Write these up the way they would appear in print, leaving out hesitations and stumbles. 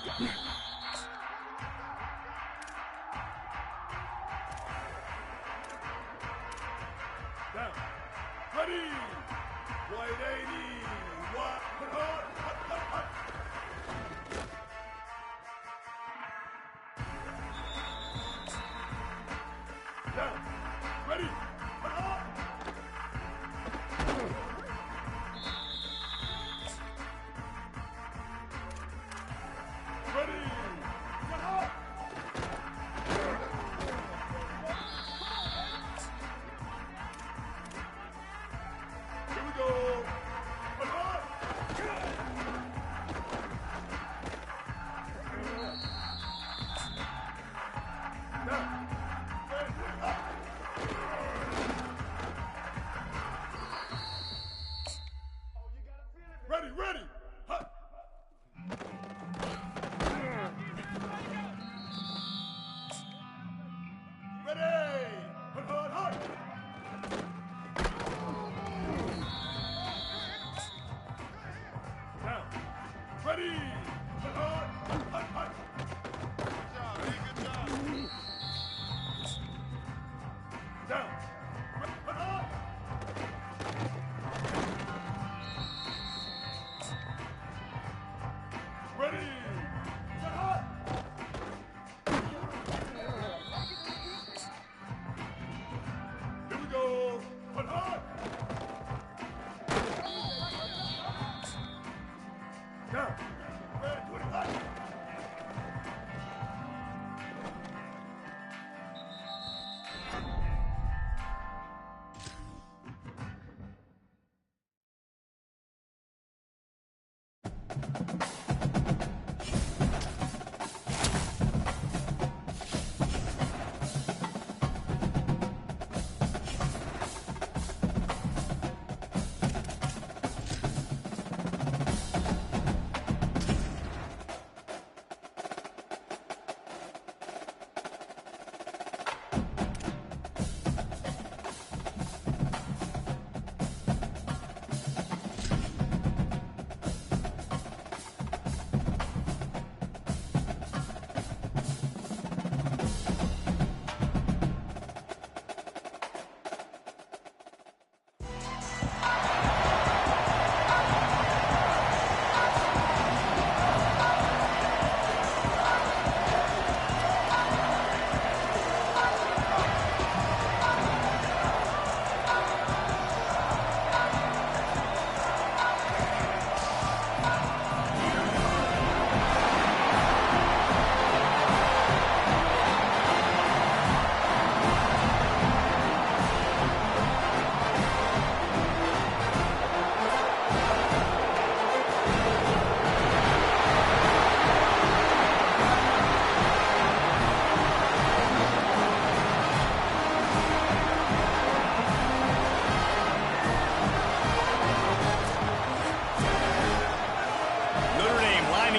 Down. Ready. Wide 80. What? Hut. Down. Ready. Ready. Here we go. Ready, ready. Hut. Ready. Hut, hut, hut. Down. Ready. Hut, hut, hut, hut. Good job, man. Good job. Down. Hut, hut. Ready. Hut, hut. Here we go. Hut, hut. Down. Ready, 25.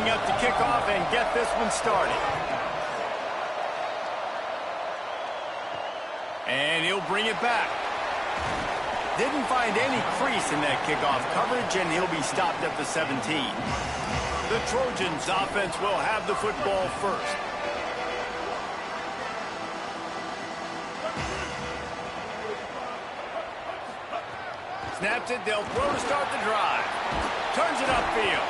Up to kick off and get this one started. And he'll bring it back. Didn't find any crease in that kickoff coverage, and he'll be stopped at the 17. The Trojans offense will have the football first. Snaps it, they'll throw to start the drive. Turns it upfield.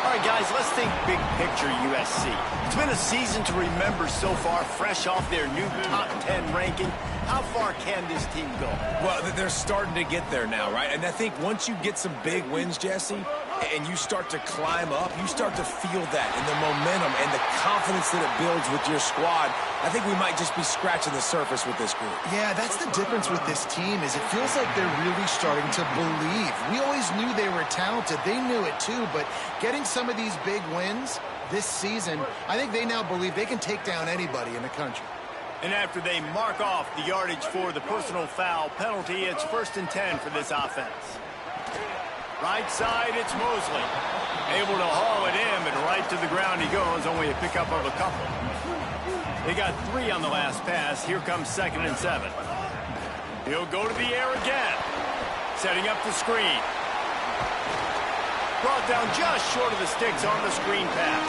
All right, guys, let's think big picture USC. It's been a season to remember so far, fresh off their new top 10 ranking. How far can this team go? Well, they're starting to get there now, right? And I think once you get some big wins, Jesse, and you start to climb up, you start to feel that and the momentum and the confidence that it builds with your squad. I think we might just be scratching the surface with this group. Yeah, that's the difference with this team is it feels like they're really starting to believe. We always knew they were talented. They knew it too, but getting some of these big wins this season, I think they now believe they can take down anybody in the country. And after they mark off the yardage for the personal foul penalty, it's 1st and 10 for this offense. Right side, it's Mosley. Able to haul it in, but right to the ground he goes, only a pickup of a couple. They got 3 on the last pass. Here comes 2nd and 7. He'll go to the air again. Setting up the screen. Brought down just short of the sticks on the screen pass.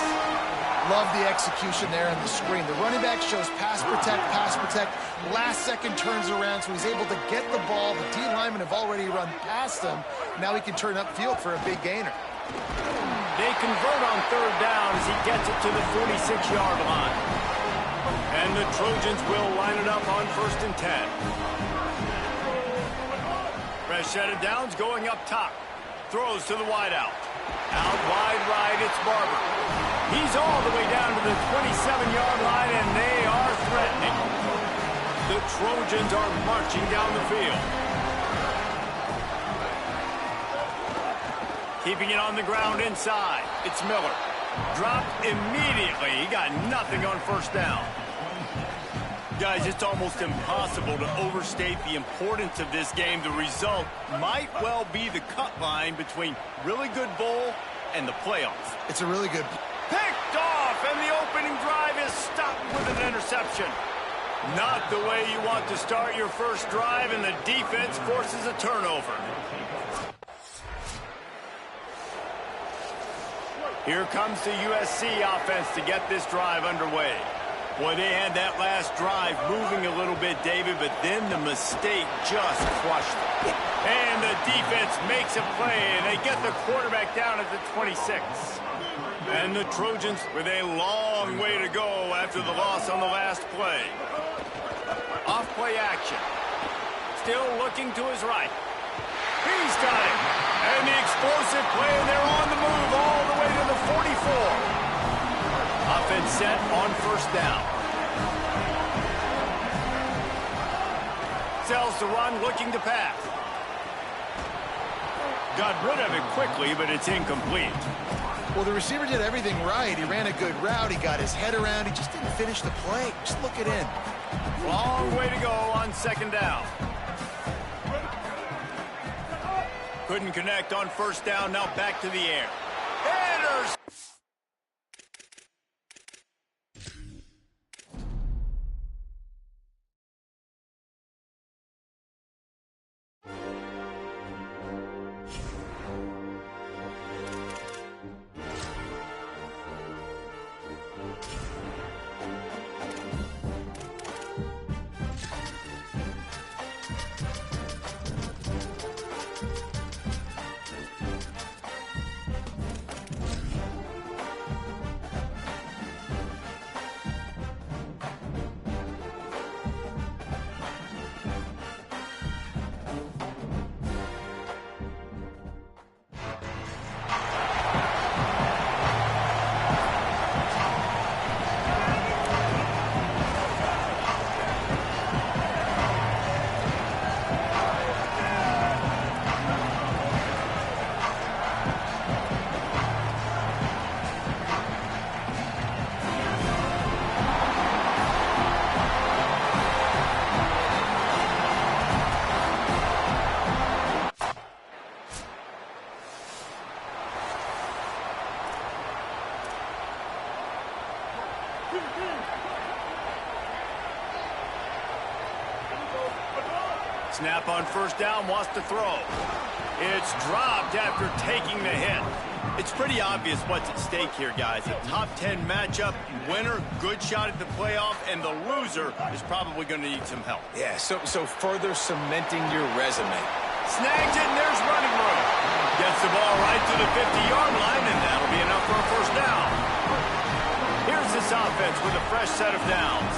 Love the execution there on the screen. The running back shows pass protect, last second turns around, so he's able to get the ball. The D linemen have already run past him. Now he can turn upfield for a big gainer. They convert on third down as he gets it to the 46-yard line. And the Trojans will line it up on 1st and 10. Fresh set of downs going up top. Throws to the wideout. Out wide right, it's Barber. He's all the way down to the 27-yard line, and they are threatening. The Trojans are marching down the field. Keeping it on the ground inside. It's Miller. Dropped immediately. He got nothing on 1st down. Guys, it's almost impossible to overstate the importance of this game. The result might well be the cut line between really good bowl and the playoffs. It's a really good... Picked off, and the opening drive is stopped with an interception. Not the way you want to start your first drive, and the defense forces a turnover. Here comes the USC offense to get this drive underway. Boy, they had that last drive moving a little bit, David, but then the mistake just crushed them. And the defense makes a play, and they get the quarterback down at the 26. And the Trojans with a long way to go after the loss on the last play. Off-play action. Still looking to his right. He's got it. And the explosive play, and they're on the move all the way to the 44. Offense set on 1st down. Sells the run, looking to pass. Got rid of it quickly, but it's incomplete. Well, the receiver did everything right. He ran a good route. He got his head around. He just didn't finish the play. Just look it in. Long way to go on 2nd down. Couldn't connect on 1st down. Now back to the air. Headers. Snap on 1st down, wants to throw. It's dropped after taking the hit. It's pretty obvious what's at stake here, guys. A top 10 matchup, winner, good shot at the playoff, and the loser is probably going to need some help. Yeah, so further cementing your resume. Snags it, and there's running room. Gets the ball right to the 50-yard line, and that'll be enough for a 1st down. Here's this offense with a fresh set of downs.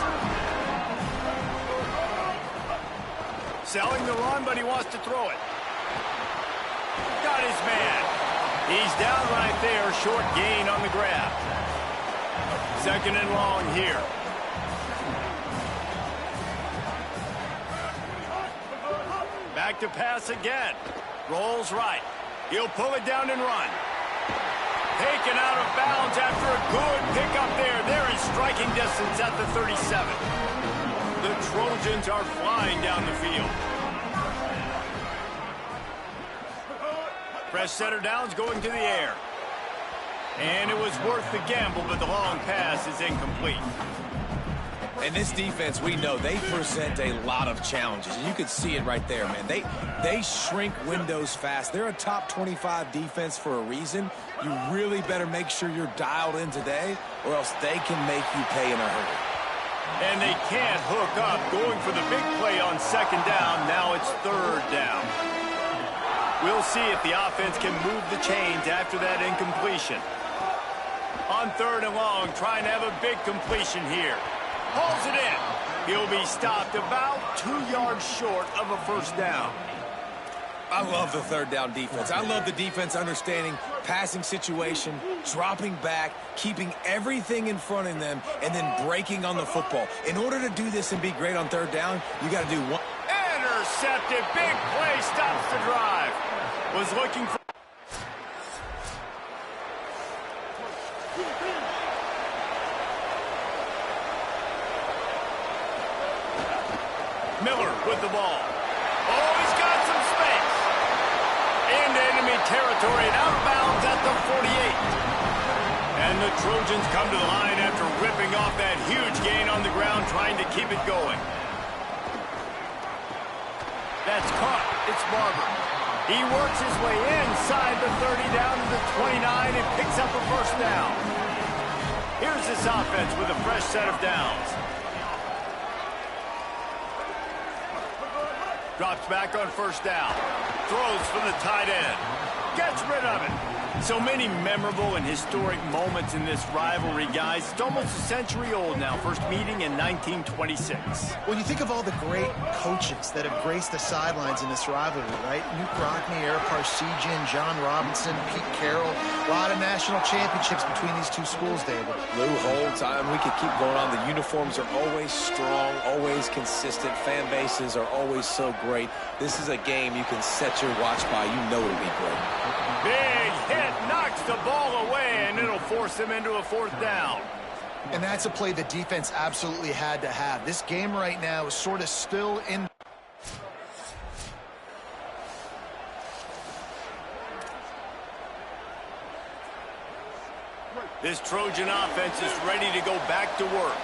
Selling the run, but he wants to throw it. Got his man. He's down right there, short gain on the grab. 2nd and long here. Back to pass again. Rolls right. He'll pull it down and run. Taken out of bounds after a good pickup there. They're in striking distance at the 37. The Trojans are flying down the field. Fresh center downs going to the air. And it was worth the gamble, but the long pass is incomplete. And this defense, we know, they present a lot of challenges. And you can see it right there, man. They shrink windows fast. They're a top 25 defense for a reason. You really better make sure you're dialed in today, or else they can make you pay in a hurry. And they can't hook up. Going for the big play on second down. Now it's third down. We'll see if the offense can move the chains after that incompletion. On third and long, trying to have a big completion here. Hauls it in. He'll be stopped about 2 yards short of a first down. I love the third down defense. I love the defense understanding passing situation, dropping back, keeping everything in front of them, and then breaking on the football. In order to do this and be great on third down, you got to do one. Intercepted. Big play stops the drive. Was looking for... Miller with the ball. Oh, he's got some space. Into enemy territory and out of bounds at the 48. And the Trojans come to the line after ripping off that huge gain on the ground, trying to keep it going. That's caught. It's Barber. He works his way inside the 30 down to the 29 and picks up a first down. Here's this offense with a fresh set of downs. Drops back on first down. Throws for the tight end. Gets rid of it. So many memorable and historic moments in this rivalry, guys. It's almost a century old now. First meeting in 1926. When you think of all the great coaches that have graced the sidelines in this rivalry, right? Newt Rockne, Eric Parsegian, John Robinson, Pete Carroll. A lot of national championships between these two schools, David. Lou Holtz, we could keep going on. The uniforms are always strong, always consistent. Fan bases are always so great. This is a game you can set your watch by. You know it'll be great. Big hit, knocks the ball away, and it'll force him into a fourth down. And that's a play the defense absolutely had to have. This game right now is sort of still in. This Trojan offense is ready to go back to work.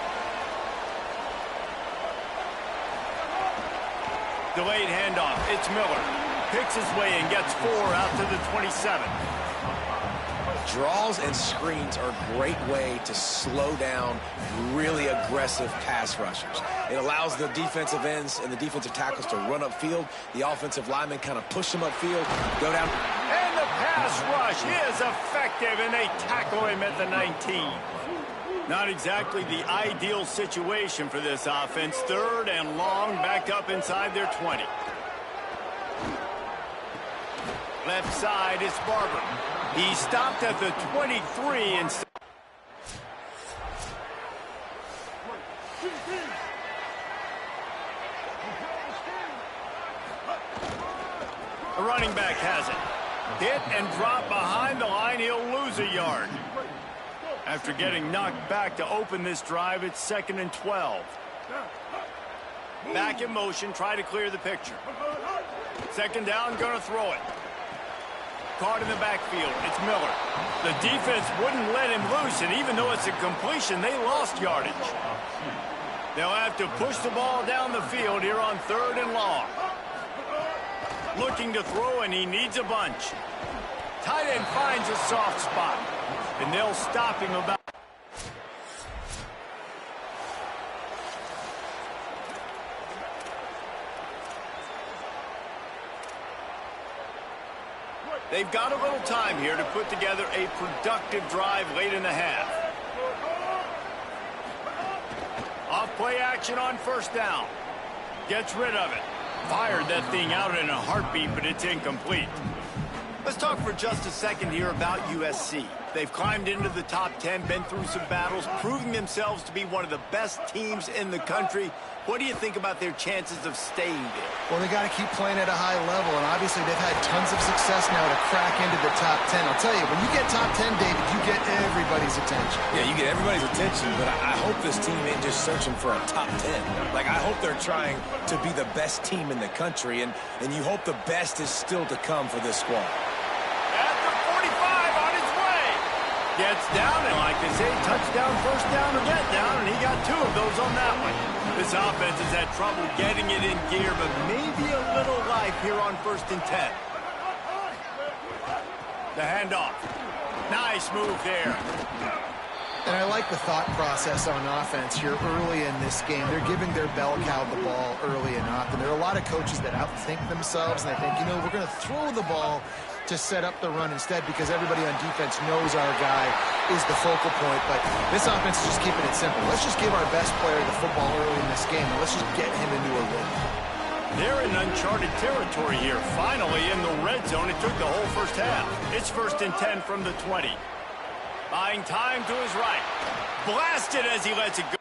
Delayed handoff. It's Miller. Picks his way and gets 4 out to the 27. Draws and screens are a great way to slow down really aggressive pass rushers. It allows the defensive ends and the defensive tackles to run upfield. The offensive linemen kind of push them upfield, go down. And the pass rush is effective, and they tackle him at the 19. Not exactly the ideal situation for this offense. Third and long, back up inside their 20. Left side is Barber. He stopped at the 23 and... The running back has it. Hit and drop behind the line. He'll lose a yard. After getting knocked back to open this drive, it's 2nd and 12. Back in motion, try to clear the picture. Second down, gonna throw it. Caught in the backfield, it's Miller. The defense wouldn't let him loose, and even though it's a completion, they lost yardage. They'll have to push the ball down the field here on 3rd and long. Looking to throw, and he needs a bunch. Tight end finds a soft spot, and they'll stop him about... They've got a little time here to put together a productive drive late in the half. Off play action on first down. Gets rid of it. Fired that thing out in a heartbeat, but it's incomplete. Let's talk for just a second here about USC. They've climbed into the top 10, been through some battles, proving themselves to be one of the best teams in the country. What do you think about their chances of staying there? Well, they got to keep playing at a high level, and obviously they've had tons of success now to crack into the top 10. I'll tell you, when you get top 10, David, you get everybody's attention. Yeah, you get everybody's attention, but I hope this team ain't just searching for a top 10. Like, I hope they're trying to be the best team in the country, and you hope the best is still to come for this squad. At the 45, on his way. Gets down, and like they say, touchdown, first down, or get down, and he got 2 of those on that one. This offense has had trouble getting it in gear, but maybe a little life here on 1st and 10. The handoff. Nice move there. And I like the thought process on offense here early in this game. They're giving their bell cow the ball early and often. There are a lot of coaches that outthink themselves, and they think, you know, we're going to throw the ball to set up the run instead because everybody on defense knows our guy is the focal point. But this offense is just keeping it simple. Let's just give our best player the football early in this game, and let's just get him into a rhythm. They're in uncharted territory here. Finally in the red zone. It took the whole first half. It's 1st and 10 from the 20. Buying time to his right. Blasted as he lets it go.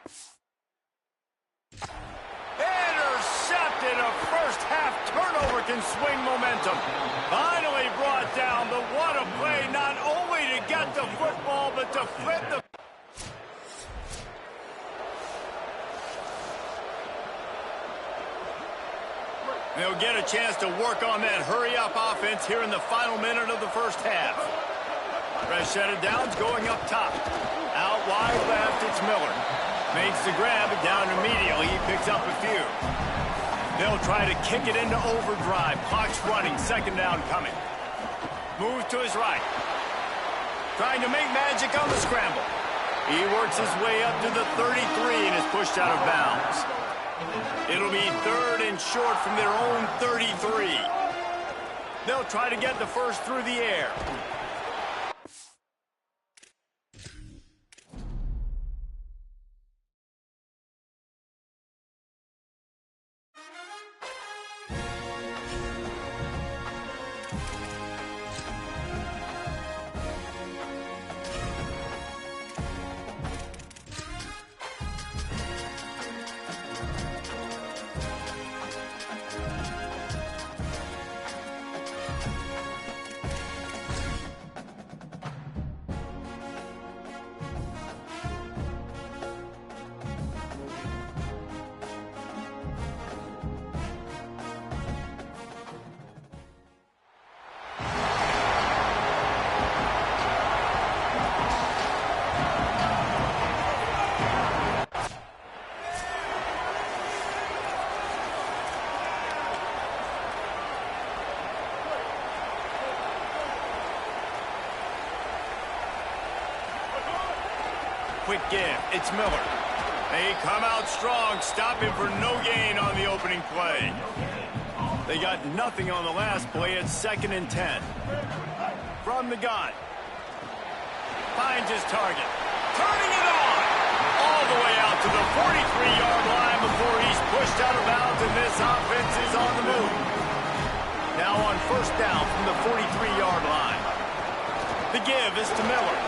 Intercepted. A first half turnover can swing momentum. Finally brought down, but what a play, not only to get the football, but to flip the... They'll get a chance to work on that hurry-up offense here in the final minute of the first half. Fresh set of downs going up top. Out wide left, it's Miller. Makes the grab, it down immediately. He picks up a few. They'll try to kick it into overdrive. Clock's running, 2nd down coming. Moves to his right. Trying to make magic on the scramble. He works his way up to the 33 and is pushed out of bounds. It'll be 3rd and short from their own 33. They'll try to get the first through the air. Quick give. It's Miller. They come out strong, stopping for no gain on the opening play. They got nothing on the last play. It's 2nd and 10. From the gun. Finds his target. Turning it on. All the way out to the 43-yard line before he's pushed out of bounds, and this offense is on the move. Now on 1st down from the 43-yard line. The give is to Miller.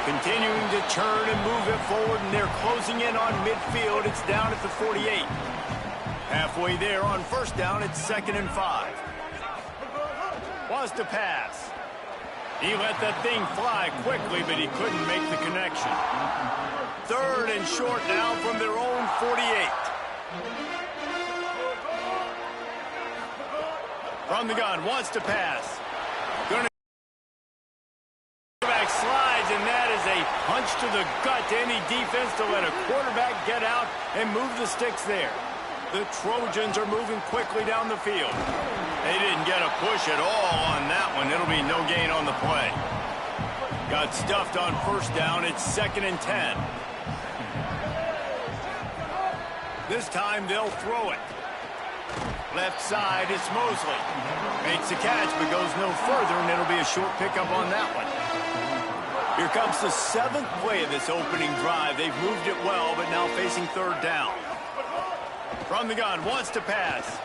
Continuing to churn and move it forward, and they're closing in on midfield. It's down at the 48. Halfway there on 1st down, it's 2nd and 5. Wants to pass. He let that thing fly quickly, but he couldn't make the connection. 3rd and short now from their own 48. From the gun, wants to pass. Slides, and that is a punch to the gut to any defense to let a quarterback get out and move the sticks there. The Trojans are moving quickly down the field. They didn't get a push at all on that one. It'll be no gain on the play. Got stuffed on 1st down. It's 2nd and 10. This time they'll throw it. Left side, it's Mosley. Makes the catch, but goes no further, and it'll be a short pickup on that one. Here comes the 7th play of this opening drive. They've moved it well, but now facing 3rd down. From the gun, wants to pass.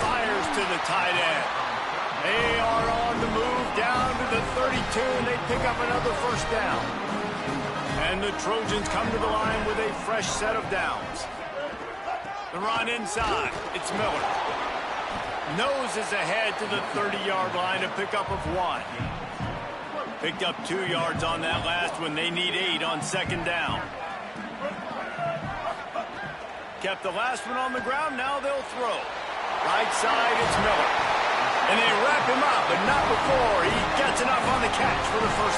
Fires to the tight end. They are on the move down to the 32, and they pick up another 1st down. And the Trojans come to the line with a fresh set of downs. The run inside. It's Miller. Noses ahead to the 30-yard line, a pickup of 1. Picked up 2 yards on that last one. They need 8 on 2nd down. Kept the last one on the ground. Now they'll throw. Right side, it's Miller. And they wrap him up, but not before he gets enough on the catch for the 1st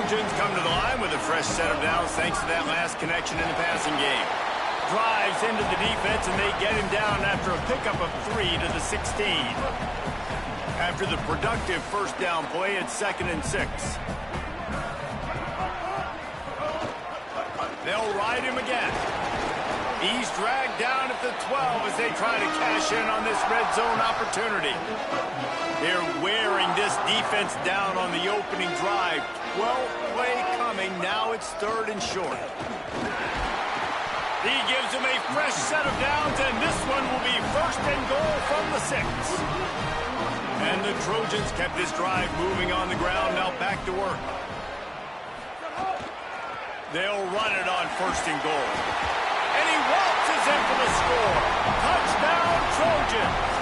Trojans come to the line with a fresh set of downs thanks to that last connection in the passing game. Drives into the defense, and they get him down after a pickup of 3 to the 16. After the productive first down play, it's 2nd and 6. They'll ride him again. He's dragged down at the 12 as they try to cash in on this red zone opportunity. They're wearing this defense down on the opening drive. 12th play coming. Now it's 3rd and short. He gives him a fresh set of downs, and this one will be 1st and goal from the 6. And the Trojans kept this drive moving on the ground. Now back to work. They'll run it on 1st and goal. And he waltzes in for the score. Touchdown, Trojans.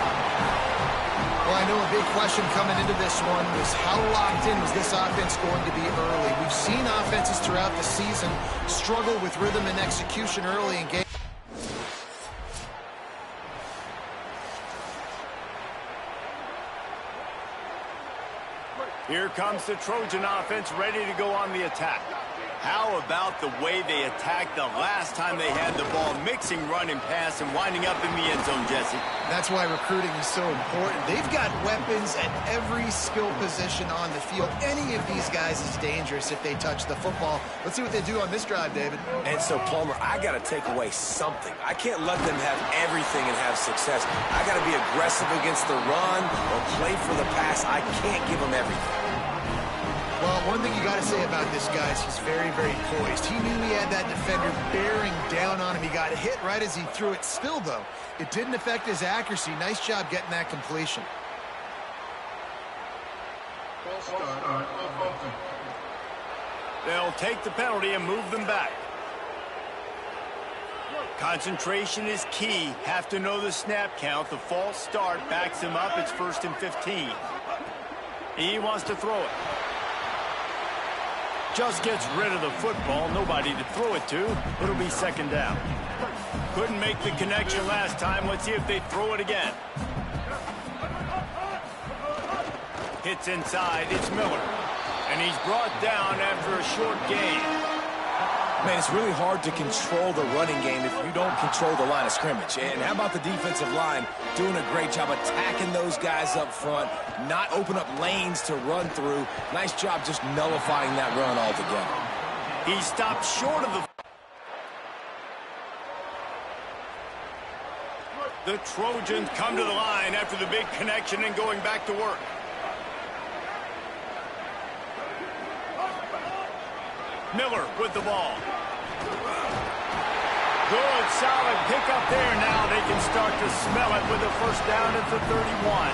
Well, I know a big question coming into this one was how locked in was this offense going to be early? We've seen offenses throughout the season struggle with rhythm and execution early in games. Here comes the Trojan offense ready to go on the attack. How about the way they attacked the last time they had the ball, mixing run and pass and winding up in the end zone, Jesse? That's why recruiting is so important. They've got weapons at every skill position on the field. Any of these guys is dangerous if they touch the football. Let's see what they do on this drive, David. And so, Palmer, I got to take away something. I can't let them have everything and have success. I got to be aggressive against the run or play for the pass. I can't give them everything. Well, one thing you got to say about this guy is he's very, very poised. He knew he had that defender bearing down on him. He got hit right as he threw it. Still, though, it didn't affect his accuracy. Nice job getting that completion. They'll take the penalty and move them back. Concentration is key. Have to know the snap count. The false start backs him up. It's 1st and 15. He wants to throw it. Just gets rid of the football. Nobody to throw it to. It'll be 2nd down. Couldn't make the connection last time. Let's see if they throw it again. Hits inside. It's Miller. And he's brought down after a short gain. Man, it's really hard to control the running game if you don't control the line of scrimmage. And how about the defensive line doing a great job attacking those guys up front, not open up lanes to run through. Nice job just nullifying that run altogether. He stopped short of the Trojans come to the line after the big connection and going back to work. Miller with the ball. Good, solid pickup there. Now they can start to smell it with a 1st down at the 31.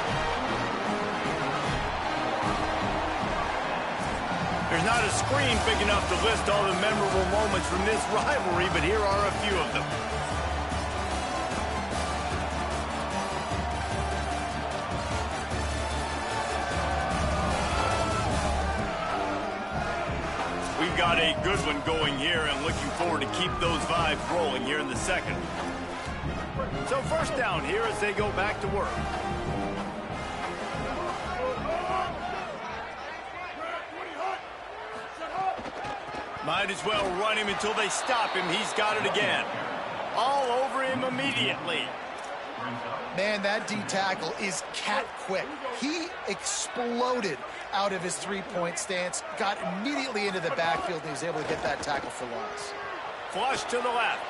There's not a screen big enough to list all the memorable moments from this rivalry, but here are a few of them. We've got a good one going here and looking forward to keep those vibes rolling here in the 2nd. So 1st down here as they go back to work. Might as well run him until they stop him. He's got it again. All over him immediately. Man, that D tackle is cat quick. He exploded out of his three-point stance, got immediately into the backfield, and he was able to get that tackle for loss. Flush to the left.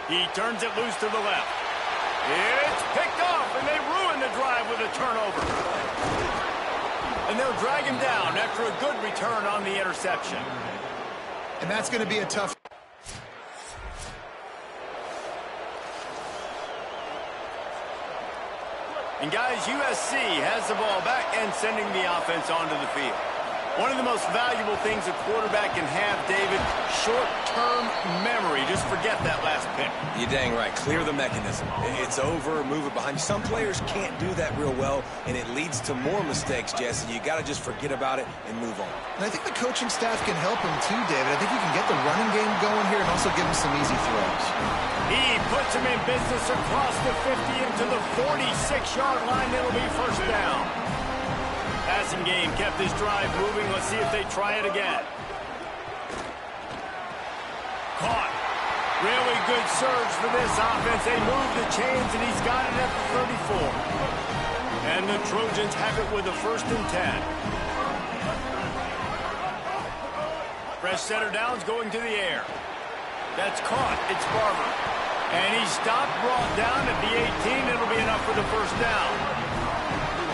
He turns it loose to the left. It's picked off, and they ruin the drive with a turnover. And they'll drag him down after a good return on the interception. And that's going to be a tough... And guys, USC has the ball back and sending the offense onto the field. One of the most valuable things a quarterback can have, David, short-term memory. Just forget that last pick. You're dang right. Clear the mechanism. It's over, move it behind you. Some players can't do that real well, and it leads to more mistakes, Jesse. You got to just forget about it and move on. And I think the coaching staff can help him too, David. I think you can get the running game going here and also give him some easy throws. He puts him in business across the 50 into the 46-yard line. It'll be 1st down. Passing game kept this drive moving. Let's see if they try it again. Caught. Really good surge for this offense. They move the chains, and he's got it at the 34. And the Trojans have it with a 1st and 10. Fresh center downs going to the air. That's caught. It's Barber. And he's stopped, brought down at the 18. It'll be enough for the 1st down.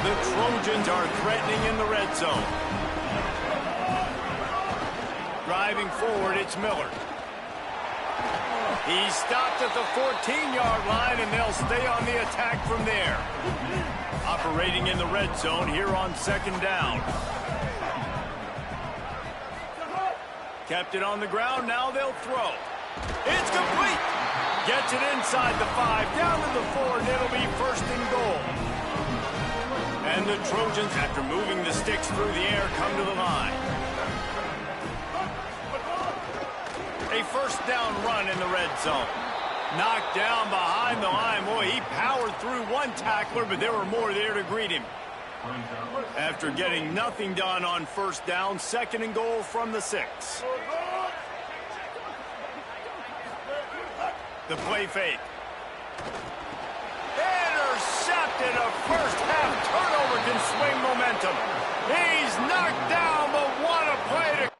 The Trojans are threatening in the red zone. Driving forward, it's Miller. He's stopped at the 14-yard line, and they'll stay on the attack from there. Operating in the red zone here on 2nd down. Kept it on the ground, now they'll throw. It's complete. Gets it inside the 5, down to the 4, and it'll be 1st and goal. And the Trojans, after moving the sticks through the air, come to the line. A 1st down run in the red zone. Knocked down behind the line. Boy, he powered through one tackler, but there were more there to greet him. After getting nothing done on 1st down, 2nd and goal from the 6. The play fake. Intercepted. A first-half turnover can swing momentum. He's knocked down, but what a play to...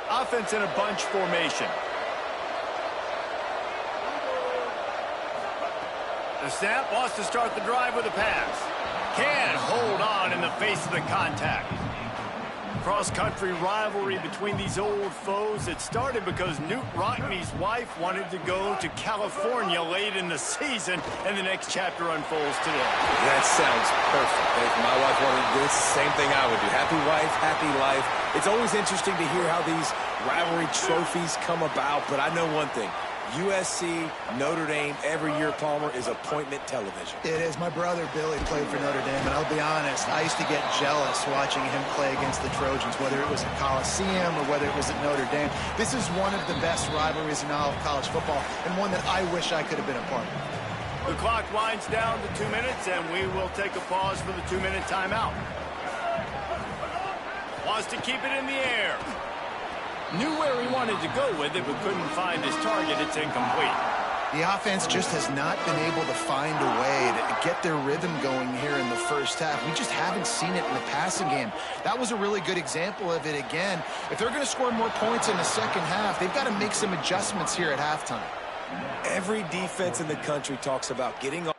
Offense in a bunch formation. The snap wants to start the drive with a pass. Can't hold on in the face of the contact. Cross-country rivalry between these old foes. It started because Newt Rockne's wife wanted to go to California late in the season, and the next chapter unfolds today. That sounds perfect. If my wife wanted to do it, same thing I would do. Happy wife, happy life. It's always interesting to hear how these rivalry trophies come about, but I know one thing. USC, Notre Dame, every year, Palmer, is appointment television. It is. My brother Billy played for Notre Dame, and I'll be honest, I used to get jealous watching him play against the Trojans, whether it was at Coliseum or whether it was at Notre Dame. This is one of the best rivalries in all of college football, and one that I wish I could have been a part of. The clock winds down to 2 minutes, and we will take a pause for the 2-minute timeout. Wants to keep it in the air. Knew where he wanted to go with it, but couldn't find his target. It's incomplete. The offense just has not been able to find a way to get their rhythm going here in the 1st half. We just haven't seen it in the passing game. That was a really good example of it again. If they're going to score more points in the 2nd half, they've got to make some adjustments here at halftime. Every defense in the country talks about getting on.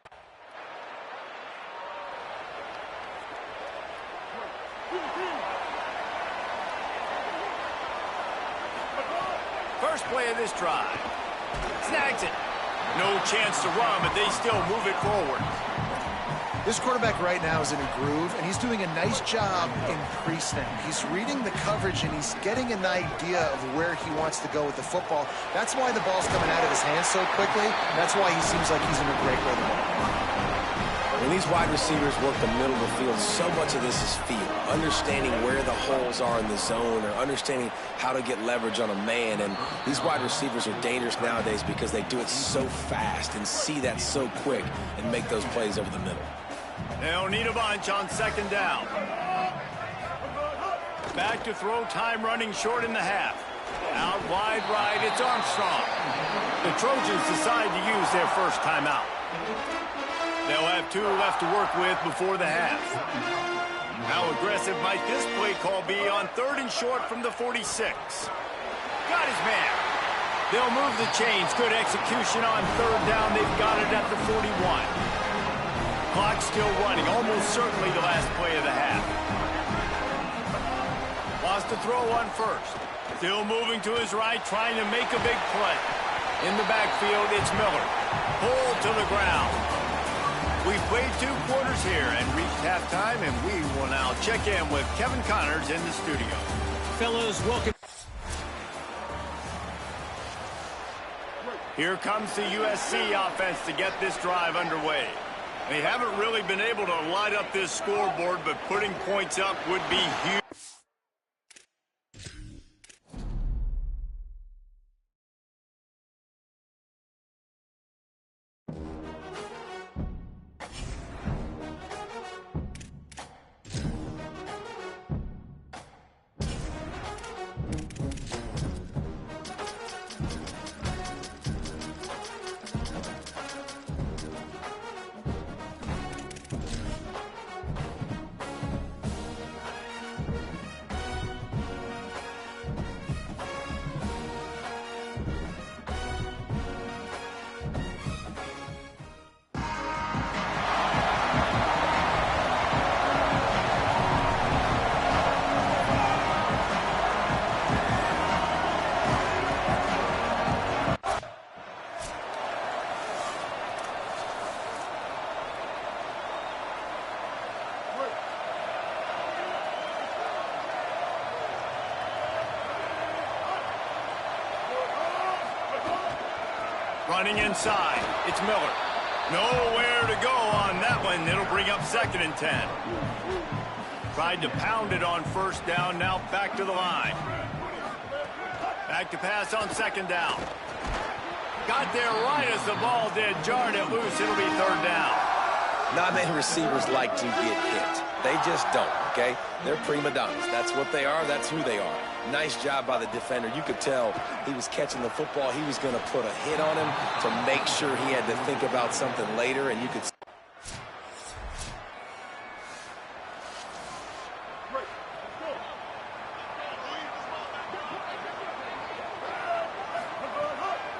First play of this drive. Snags it. No chance to run, but they still move it forward. This quarterback right now is in a groove, and he's doing a nice job in pre-snap. He's reading the coverage, and he's getting an idea of where he wants to go with the football. That's why the ball's coming out of his hands so quickly. That's why he seems like he's in a great rhythm. When these wide receivers work the middle of the field, so much of this is feel. Understanding where the holes are in the zone, or understanding how to get leverage on a man. And these wide receivers are dangerous nowadays because they do it so fast and see that so quick and make those plays over the middle. They'll need a bunch on 2nd down. Back to throw, time running short in the half. Out wide right, it's Armstrong. The Trojans decide to use their 1st timeout. They'll have 2 left to work with before the half. How aggressive might this play call be on 3rd and short from the 46? Got his man. They'll move the chains. Good execution on 3rd down. They've got it at the 41. Clock still running. Almost certainly the last play of the half. Wants to throw on 1st. Still moving to his right, trying to make a big play. In the backfield, it's Miller. Pulled to the ground. We've played 2 quarters here and reached halftime, and we will now check in with Kevin Connors in the studio. Fellas, welcome. Here comes the USC offense to get this drive underway. They haven't really been able to light up this scoreboard, but putting points up would be huge. Running inside. It's Miller. Nowhere to go on that one. It'll bring up 2nd and 10. Tried to pound it on 1st down. Now back to the line. Back to pass on 2nd down. Got there right as the ball did. Jarred it loose. It'll be 3rd down. Not many receivers like to get hit. They just don't, okay? They're prima donnas. That's what they are. That's who they are. Nice job by the defender. You could tell he was catching the football. He was going to put a hit on him to make sure he had to think about something later, and you could...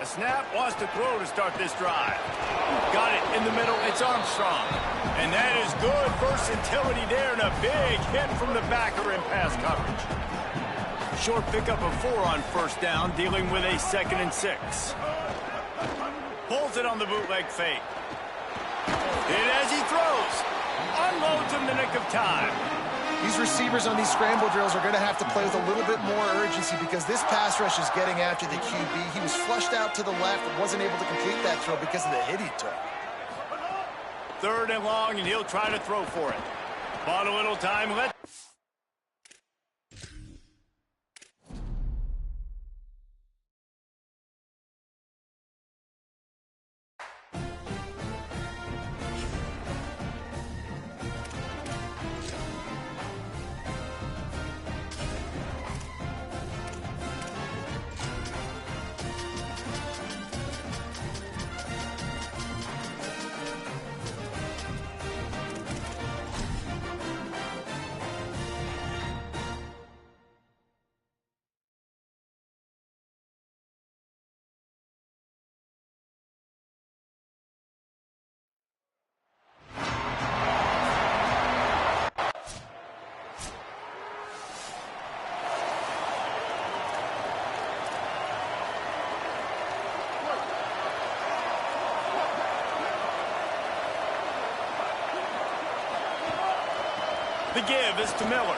A snap, wants to throw to start this drive. Got it in the middle. It's Armstrong. And that is good versatility there, and a big hit from the backer in pass coverage. Short pickup of 4 on 1st down, dealing with a 2nd and 6. Pulls it on the bootleg fake. And as he throws, unloads in the nick of time. These receivers on these scramble drills are going to have to play with a little bit more urgency because this pass rush is getting after the QB. He was flushed out to the left and wasn't able to complete that throw because of the hit he took. 3rd and long, and he'll try to throw for it. Bought a little time. The give is to Miller.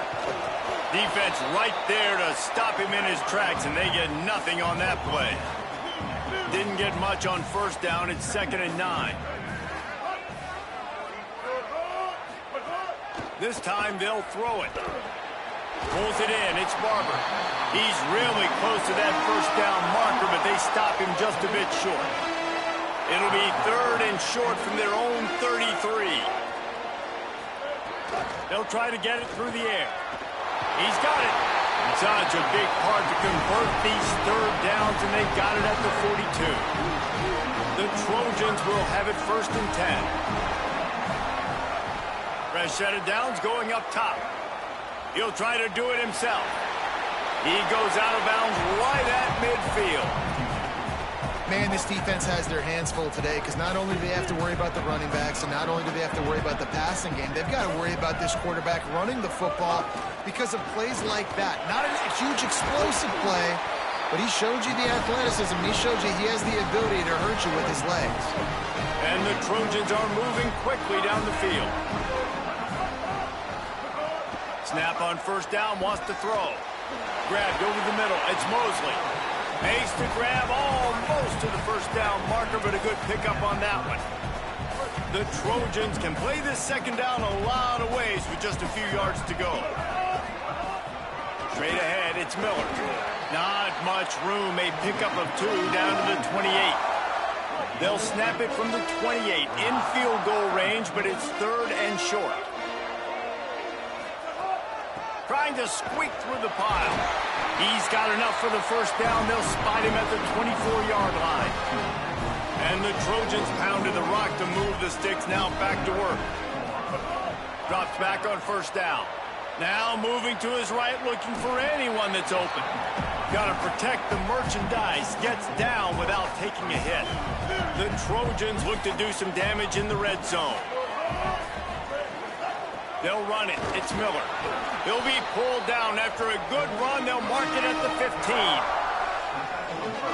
Defense right there to stop him in his tracks, and they get nothing on that play. Didn't get much on 1st down. It's 2nd and 9. This time they'll throw it. Pulls it in. It's Barber. He's really close to that 1st down marker, but they stop him just a bit short. It'll be 3rd and short from their own 33. They'll try to get it through the air. He's got it. Such a big part to convert these 3rd downs, and they got it at the 42. The Trojans will have it 1st and 10. Fresh set of downs going up top. He'll try to do it himself. He goes out of bounds right at midfield. Man, this defense has their hands full today because not only do they have to worry about the running backs and not only do they have to worry about the passing game, they've got to worry about this quarterback running the football because of plays like that. Not a huge explosive play, but he showed you the athleticism. He showed you he has the ability to hurt you with his legs. And the Trojans are moving quickly down the field. Snap on 1st down, wants to throw. Grabbed over the middle. It's Mosley. Makes the grab almost to the 1st down marker, but a good pickup on that one. The Trojans can play this 2nd down a lot of ways with just a few yards to go. Straight ahead, it's Miller. Not much room, a pickup of 2 down to the 28. They'll snap it from the 28 in field goal range, but it's 3rd and short. Trying to squeak through the pile. He's got enough for the 1st down. They'll spot him at the 24-yard line. And the Trojans pounded the rock to move the sticks. Now back to work. Drops back on 1st down. Now moving to his right, looking for anyone that's open. Got to protect the merchandise. Gets down without taking a hit. The Trojans look to do some damage in the red zone. They'll run it. It's Miller. He'll be pulled down after a good run. They'll mark it at the 15.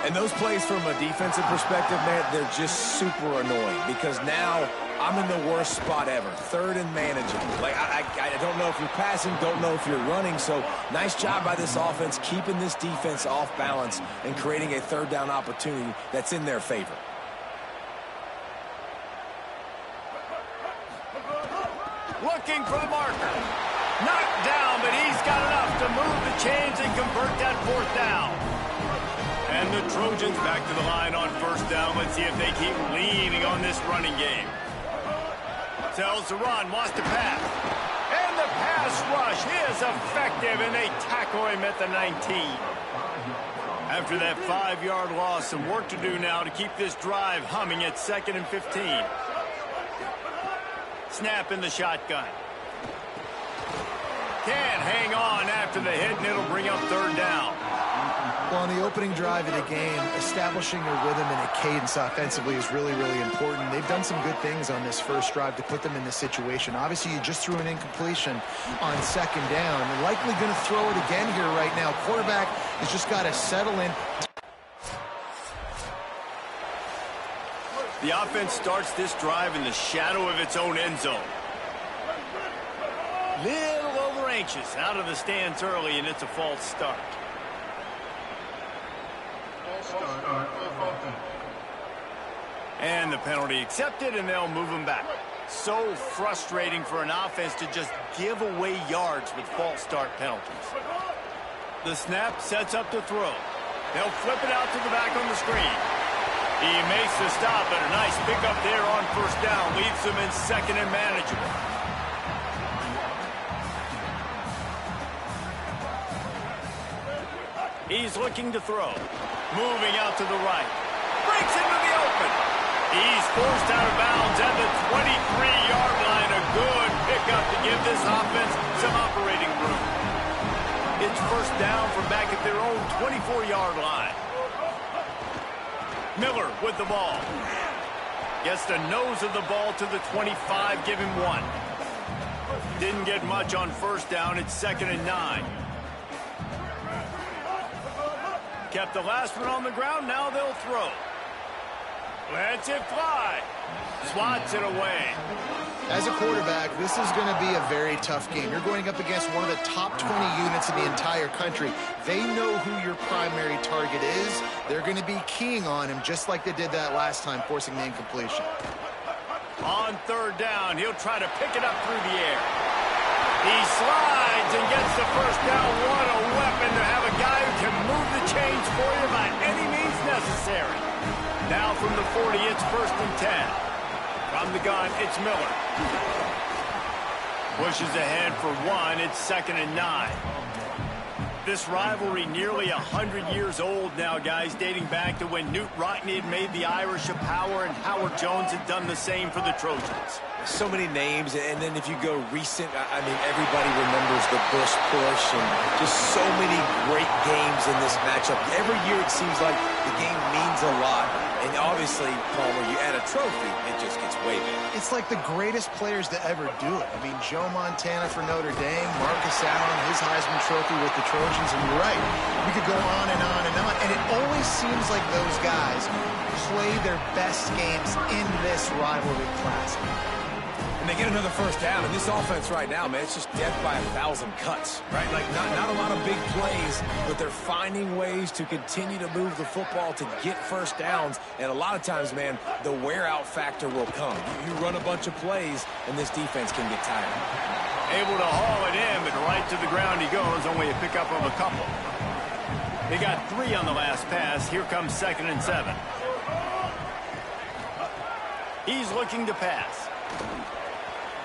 And those plays from a defensive perspective, man, they're just super annoying because now I'm in the worst spot ever. 3rd and manageable. Like, I don't know if you're passing, don't know if you're running. So nice job by this offense keeping this defense off balance and creating a 3rd down opportunity that's in their favor. looking for the marker. Knocked down, but he's got enough to move the chains and convert that fourth down. And the Trojans back to the line on first down. Let's see if they keep leaning on this running game. Tells to run, wants to pass. And the pass rush is effective, and they tackle him at the 19. After that 5-yard loss, some work to do now to keep this drive humming at 2nd and 15. Snap in the shotgun. Can't hang on after the hit, and it'll bring up 3rd down. Well, on the opening drive of the game, establishing a rhythm and a cadence offensively is really, really important. They've done some good things on this first drive to put them in this situation. Obviously, you just threw an incompletion on 2nd down. They're likely going to throw it again here right now. Quarterback has just got to settle in. The offense starts this drive in the shadow of its own end zone. Little over anxious, out of the stands early, and it's a false start. And the penalty accepted, and they'll move him back. So frustrating for an offense to just give away yards with false start penalties. The snap sets up to throw. They'll flip it out to the back on the screen. He makes the stop, and a nice pickup there on first down. Leaves them in 2nd and manageable. He's looking to throw. Moving out to the right. Breaks into the open. He's forced out of bounds at the 23-yard line. A good pickup to give this offense some operating room. It's first down from back at their own 24-yard line. Miller with the ball. Gets the nose of the ball to the 25, give him 1. Didn't get much on first down. It's 2nd and 9. Kept the last one on the ground. Now they'll throw. Lets it fly. Swats it away. As a quarterback, this is going to be a very tough game. You're going up against one of the top 20 units in the entire country. They know who your primary target is. They're going to be keying on him just like they did that last time, forcing the incompletion. On 3rd down, he'll try to pick it up through the air. He slides and gets the first down. What a weapon to have a guy who can move the chains for you by any means necessary. Now from the 40, it's 1st and 10. From the gun, it's Miller. Pushes ahead for 1. It's 2nd and 9. This rivalry nearly 100 years old now, guys, dating back to when Newt Rockne had made the Irish a power and Howard Jones had done the same for the Trojans. So many names, and then if you go recent, I mean, everybody remembers the Bush push and just so many great games in this matchup. Every year it seems like the game means a lot. And obviously, Palmer, you add a trophy, it just gets way better. It's like the greatest players to ever do it. I mean, Joe Montana for Notre Dame, Marcus Allen, his Heisman Trophy with the Trojans, and you're right. We could go on and on and on, and it always seems like those guys play their best games in this rivalry classic. And they get another first down, and this offense right now, man, it's just death by 1,000 cuts, right? Like, not a lot of big plays, but they're finding ways to continue to move the football to get first downs, and a lot of times, man, the wear-out factor will come. You run a bunch of plays, and this defense can get tired. Able to haul it in, but right to the ground he goes, only a pickup of a couple. They got 3 on the last pass. Here comes 2nd and 7. He's looking to pass.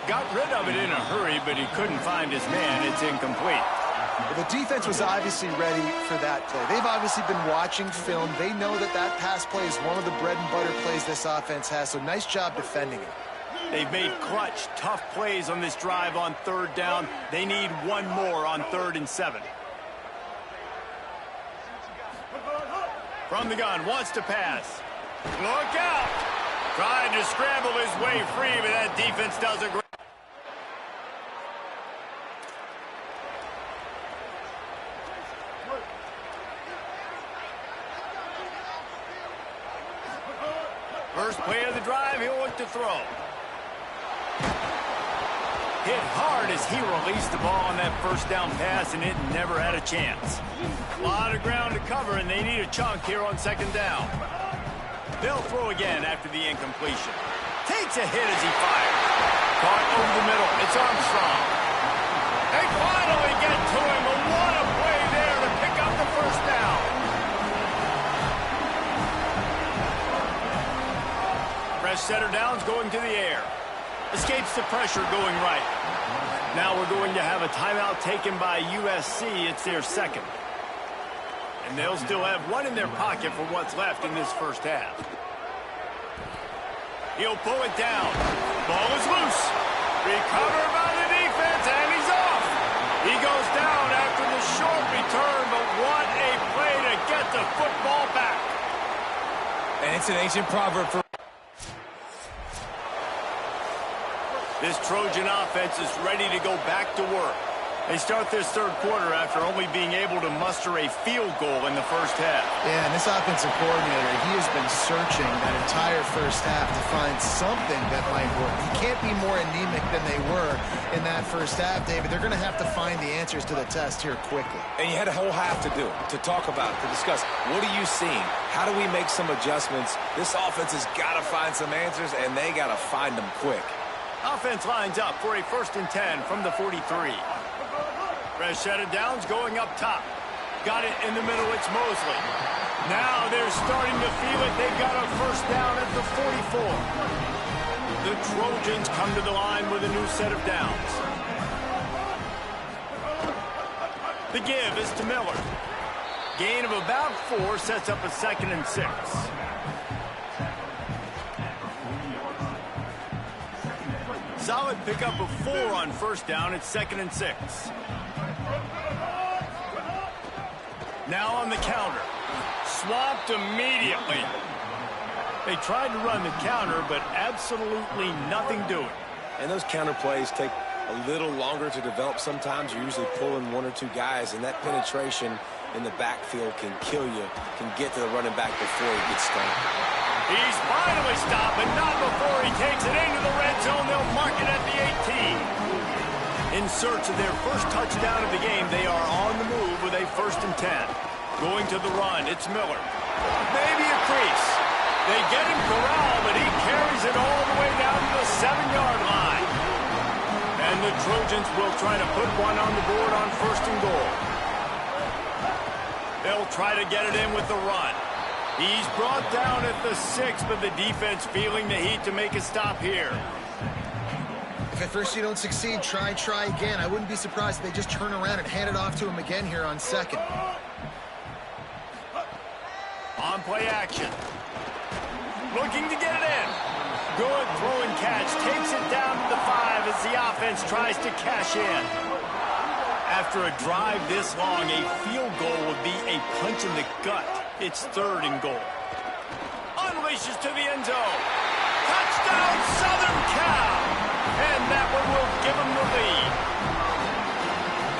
Got rid of it in a hurry, but he couldn't find his man. It's incomplete. Well, the defense was obviously ready for that play. They've obviously been watching film. They know that that pass play is one of the bread and butter plays this offense has, so nice job defending it. They've made clutch, tough plays on this drive on 3rd down. They need 1 more on 3rd and 7. From the gun, wants to pass. Look out! Trying to scramble his way free, but that defense does a great. First play of the drive, he'll look to throw. Hit hard as he released the ball on that first down pass, and it never had a chance. A lot of ground to cover, and they need a chunk here on 2nd down. They'll throw again after the incompletion. Takes a hit as he fires. Caught over the middle. It's Armstrong. They finally get to him. But what a play there to pick up the first down. Fresh setter downs going to the air. Escapes the pressure going right. Now we're going to have a timeout taken by USC. It's their second. And they'll still have one in their pocket for what's left in this first half. He'll pull it down. Ball is loose. Recovered by the defense, and he's off. He goes down after the short return, but what a play to get the football back. And it's an ancient proverb for... This Trojan offense is ready to go back to work. They start this third quarter after only being able to muster a field goal in the first half. Yeah, and this offensive coordinator, he has been searching that entire first half to find something that might work. He can't be more anemic than they were in that first half, David. They're going to have to find the answers to the test here quickly. And you had a whole half to do, to talk about, to discuss. What are you seeing? How do we make some adjustments? This offense has got to find some answers, and they got to find them quick. Offense lines up for a 1st and 10 from the 43. Fresh set of downs going up top. Got it in the middle, it's Mosley. Now they're starting to feel it. They got a first down at the 44. The Trojans come to the line with a new set of downs. The give is to Miller. Gain of about 4 sets up a 2nd and 6. Solid pickup of 4 on first down. It's 2nd and 6. Now on the counter. Swamped immediately. They tried to run the counter, but absolutely nothing doing. And those counter plays take a little longer to develop sometimes. You're usually pulling 1 or 2 guys, and that penetration in the backfield can kill you, can get to the running back before he gets started. He's finally stopped, but not before he takes it into the red zone. They'll mark it at the 18. In search of their first touchdown of the game, they are on the move with a 1st and 10. Going to the run, it's Miller. Maybe a crease. They get him corralled, but he carries it all the way down to the 7-yard line. And the Trojans will try to put one on the board on 1st and goal. They'll try to get it in with the run. He's brought down at the 6, but the defense feeling the heat to make a stop here. If at first you don't succeed, try again. I wouldn't be surprised if they just turn around and hand it off to him again here on 2nd. On play action. Looking to get it in. Good throw and catch. Takes it down to the 5 as the offense tries to cash in. After a drive this long, a field goal would be a punch in the gut. It's 3rd and goal. Unleashes to the end zone. Touchdown, Southern Cal. And that one will give them the lead.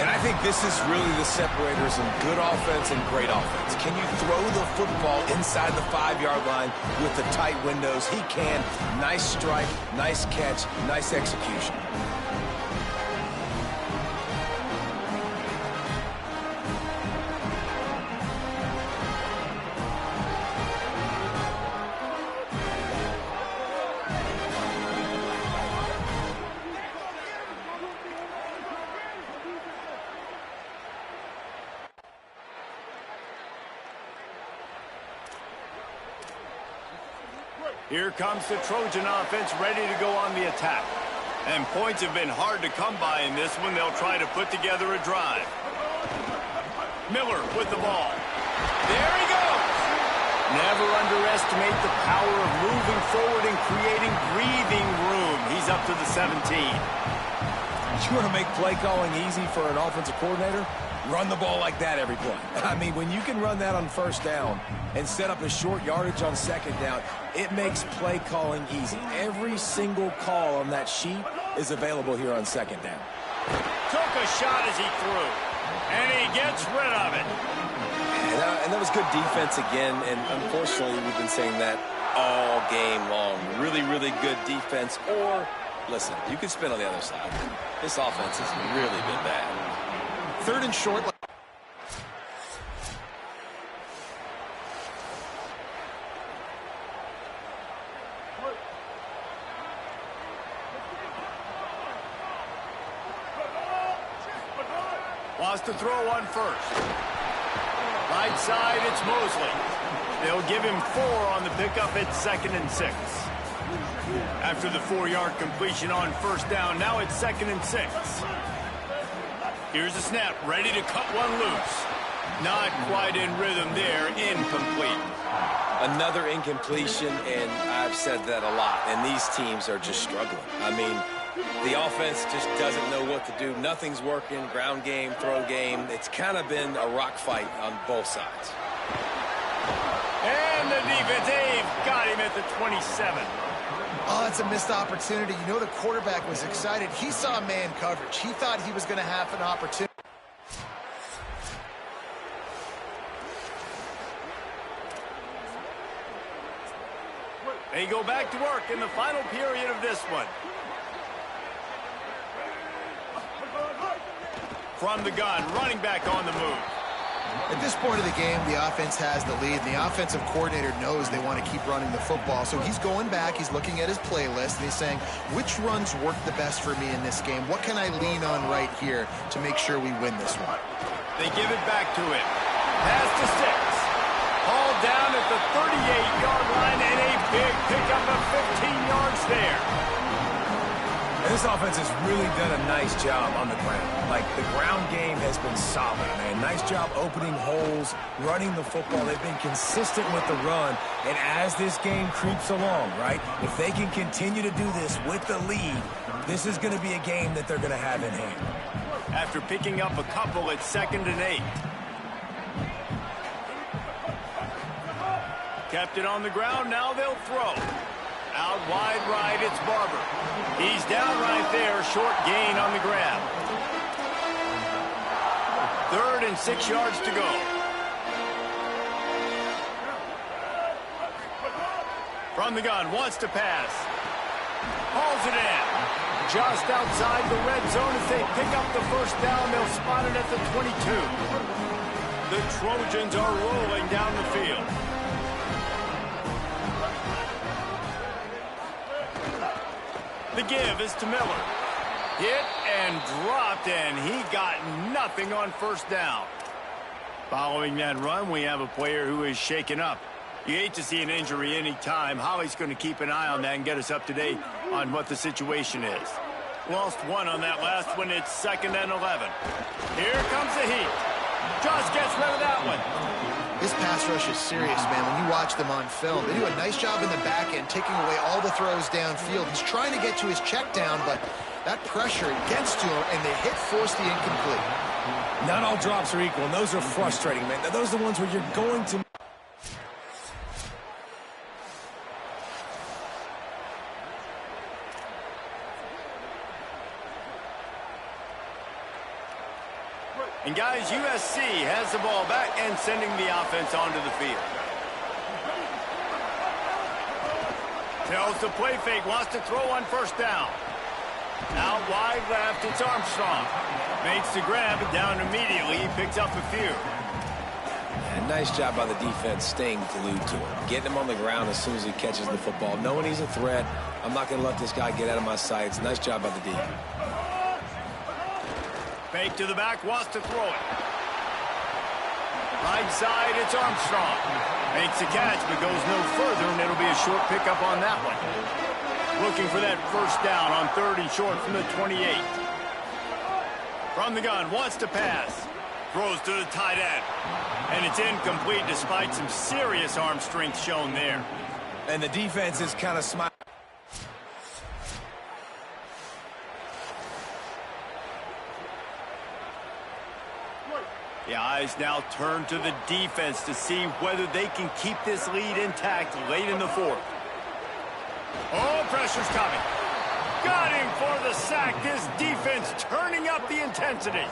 And I think this is really the separators in good offense and great offense. Can you throw the football inside the 5-yard line with the tight windows? He can. Nice strike, nice catch, nice execution. Here comes the Trojan offense ready to go on the attack. And points have been hard to come by in this one. They'll try to put together a drive. Miller with the ball. There he goes. Never underestimate the power of moving forward and creating breathing room. He's up to the 17. You want to make play calling easy for an offensive coordinator? Run the ball like that every play. I mean, when you can run that on first down and set up a short yardage on second down, it makes play calling easy. Every single call on that sheet is available here on second down. Took a shot as he threw, and he gets rid of it. And that was good defense again, and unfortunately, we've been saying that all game long. Really, really good defense. Or, listen, you can spin on the other side. This offense has really been bad. 3rd and short. Wants to throw on first. Right side, it's Mosley. They'll give him 4 on the pickup at 2nd and 6. After the 4-yard completion on first down, now it's 2nd and 6. Here's the snap, ready to cut one loose. Not quite in rhythm there, incomplete. Another incompletion, and I've said that a lot, and these teams are just struggling. I mean, the offense just doesn't know what to do. Nothing's working, ground game, throw game. It's kind of been a rock fight on both sides. And the defense, they've got him at the 27. Oh, that's a missed opportunity. You know the quarterback was excited. He saw man coverage. He thought he was going to have an opportunity. They go back to work in the final period of this one. From the gun, running back on the move. At this point of the game, the offense has the lead, and the offensive coordinator knows they want to keep running the football. So he's going back, he's looking at his playlist, and he's saying, which runs work the best for me in this game? What can I lean on right here to make sure we win this one? They give it back to him. Pass to 6. Hauled down at the 38-yard line, and a big pickup of 15 yards there. And this offense has really done a nice job on the ground. Like, the ground game has been solid, man. Nice job opening holes, running the football. They've been consistent with the run. And as this game creeps along, right, if they can continue to do this with the lead, this is going to be a game that they're going to have in hand. After picking up a couple at 2nd and 8. Kept it on the ground, now they'll throw. Out wide right, it's Barber. He's down right there, short gain on the grab. 3rd and 6 yards to go. From the gun, wants to pass. Hauls it in. Just outside the red zone as they pick up the first down. They'll spot it at the 22. The Trojans are rolling down the field. The give is to Miller. Hit and dropped, and he got nothing on first down. Following that run, we have a player who is shaken up. You hate to see an injury any time. Holly's going to keep an eye on that and get us up to date on what the situation is. Lost 1 on that last one. It's 2nd and 11. Here comes the heat. Just gets rid of that one. This pass rush is serious, man. When you watch them on film, they do a nice job in the back end, taking away all the throws downfield. He's trying to get to his check down, but that pressure gets to him, and the hit forced the incomplete. Not all drops are equal, and those are frustrating, man. Those are the ones where you're going to... And guys, USC has the ball back and sending the offense onto the field. Tells the play fake, wants to throw on first down. Out wide left, it's Armstrong. Makes the grab, down immediately, he picks up a few. And nice job by the defense staying glued to him. Getting him on the ground as soon as he catches the football. Knowing he's a threat, I'm not going to let this guy get out of my sights. Nice job by the D. Fake to the back, wants to throw it. Right side, it's Armstrong. Makes the catch, but goes no further, and it'll be a short pickup on that one. Looking for that first down on 3rd and short from the 28. From the gun, wants to pass. Throws to the tight end. And it's incomplete despite some serious arm strength shown there. And the defense is kind of smiling. The eyes now turn to the defense to see whether they can keep this lead intact late in the 4th. Oh, pressure's coming. Got him for the sack. This defense turning up the intensity.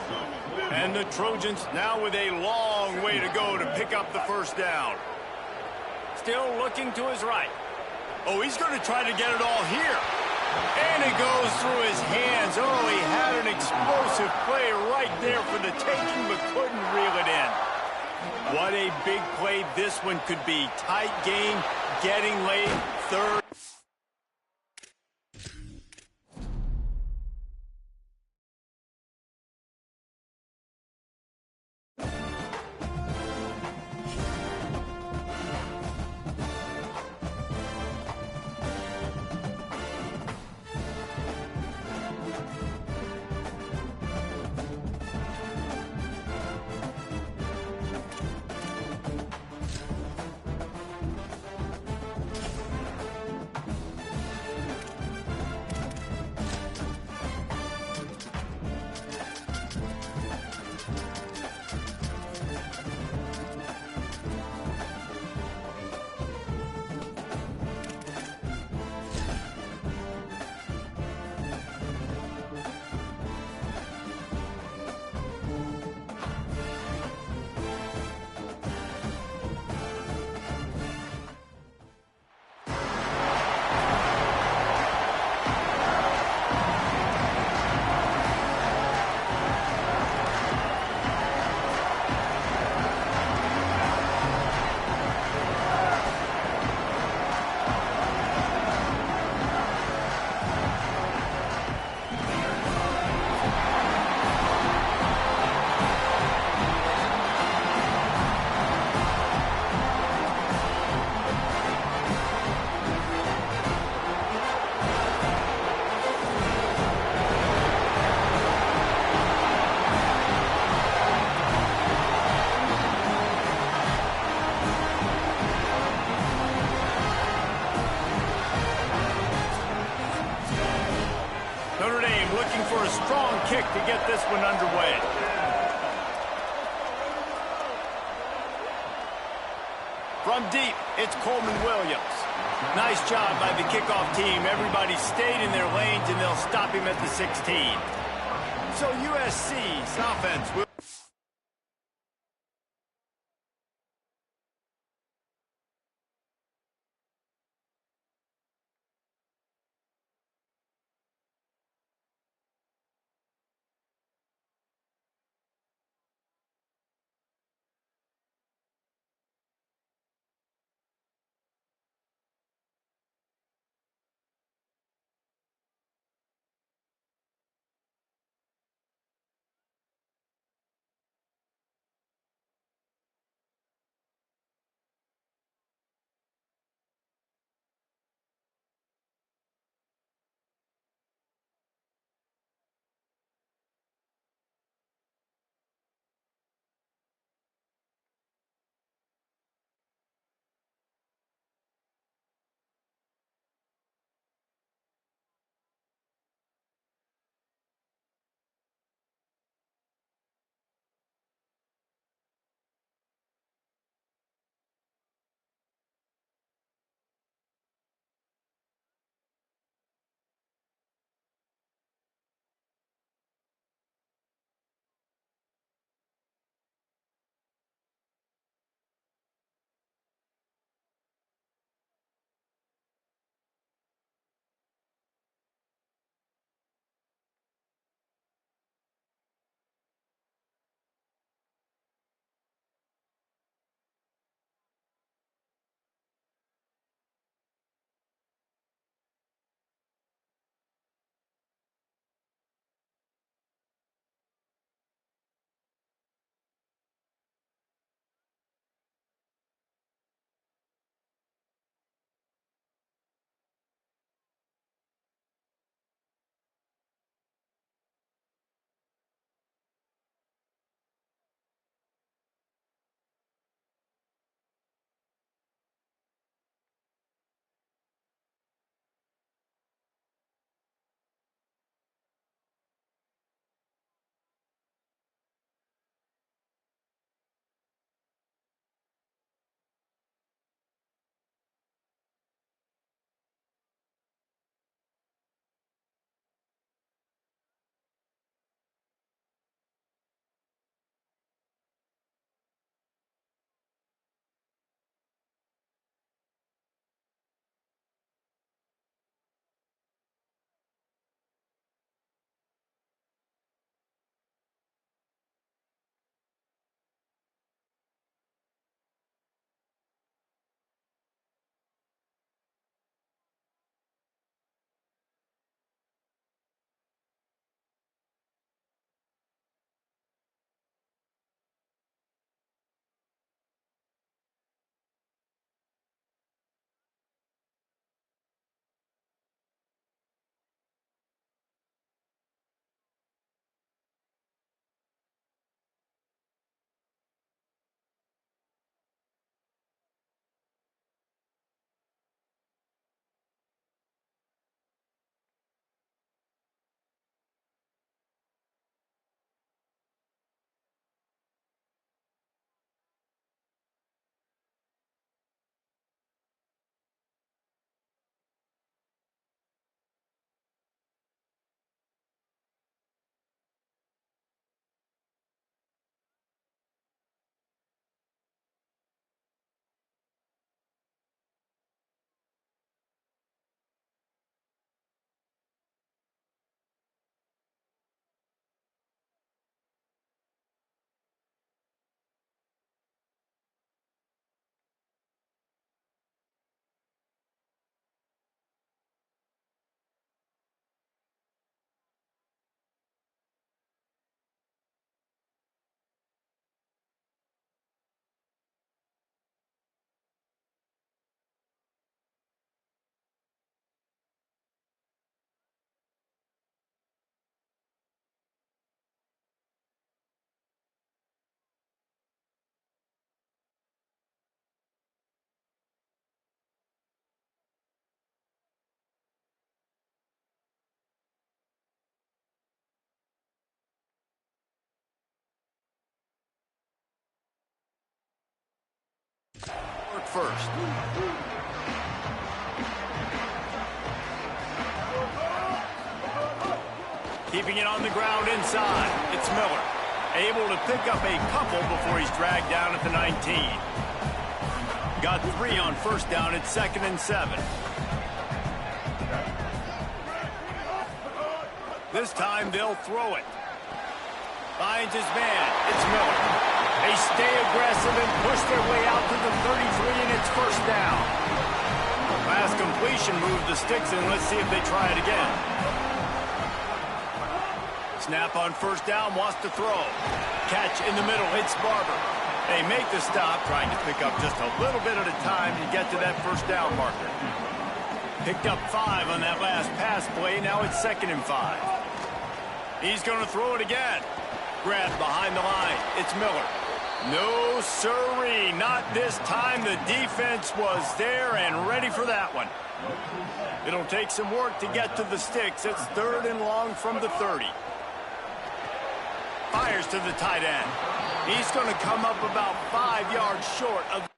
And the Trojans now with a long way to go to pick up the first down. Still looking to his right. Oh, he's going to try to get it all here. And it goes through his hands. Oh, he had an explosive play right there for the taking, but couldn't reel it in. What a big play this one could be. Tight game, getting late, 3rd. Notre Dame looking for a strong kick to get this one underway. From deep, it's Coleman Williams. Nice job by the kickoff team. Everybody stayed in their lanes, and they'll stop him at the 16. So USC's offense will... first. Keeping it on the ground inside. It's Miller. Able to pick up a couple before he's dragged down at the 19. Got 3 on first down. It's 2nd and 7. This time they'll throw it. Finds his man. It's Miller. They stay aggressive and push their way out to the 33, and it's first down. Last completion moved the sticks, and let's see if they try it again. Snap on first down, wants to throw. Catch in the middle, it's Barber. They make the stop, trying to pick up just a little bit at a time to get to that first down marker. Picked up 5 on that last pass play, now it's 2nd and 5. He's going to throw it again. Grabbed behind the line, it's Miller. No siree, not this time. The defense was there and ready for that one. It'll take some work to get to the sticks. It's 3rd and long from the 30. Fires to the tight end. He's going to come up about 5 yards short of...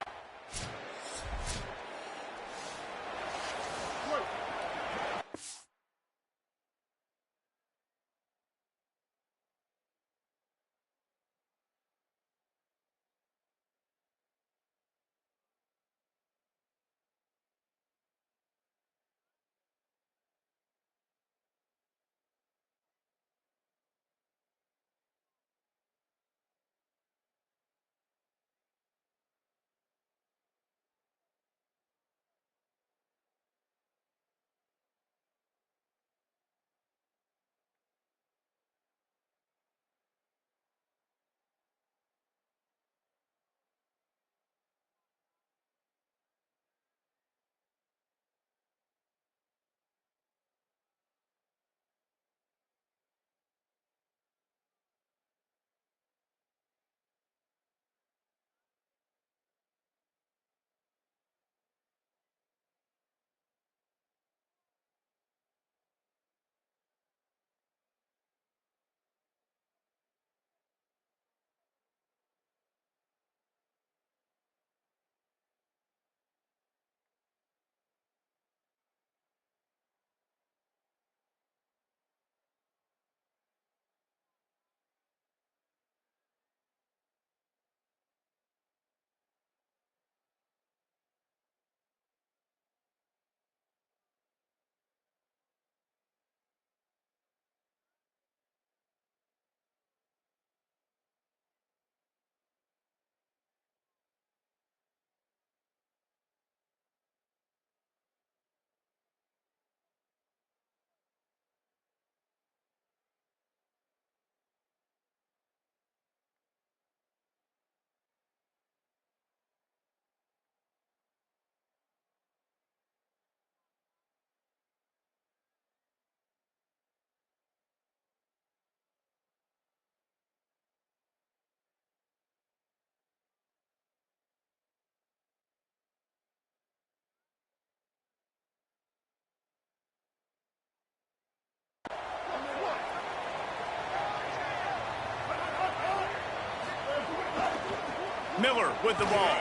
Miller with the ball.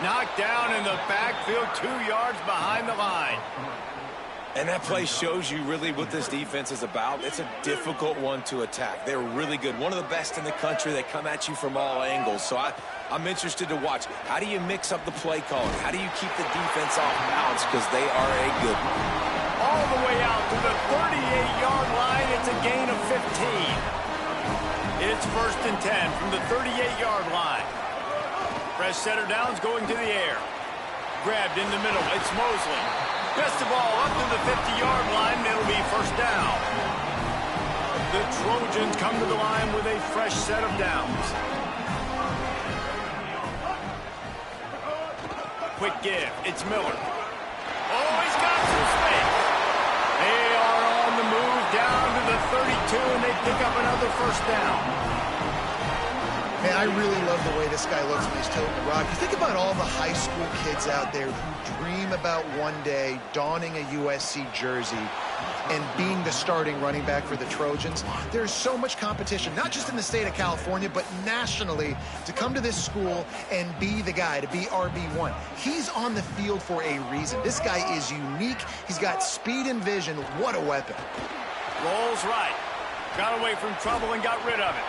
Knocked down in the backfield, 2 yards behind the line. And that play shows you really what this defense is about. It's a difficult one to attack. They're really good. One of the best in the country. They come at you from all angles. So I'm interested to watch. How do you mix up the play calling? How do you keep the defense off balance? Because they are a good one. All the way out to the 38-yard line. It's a gain of 15. It's 1st and 10 from the 38-yard line. Fresh setter downs going to the air. Grabbed in the middle. It's Mosley. Gets the ball up to the 50-yard line, and it'll be first down. The Trojans come to the line with a fresh set of downs. Quick give. It's Miller. Oh, he's got some space. They are on the move down to the 32, and they pick up another first down. Man, I really love the way this guy looks when he's toting the rock. You think about all the high school kids out there who dream about one day donning a USC jersey. and being the starting running back for the Trojans. There's so much competition, not just in the state of California, but nationally, to come to this school and be the guy, to be RB1. He's on the field for a reason. This guy is unique. He's got speed and vision. What a weapon. Rolls right. Got away from trouble and got rid of it.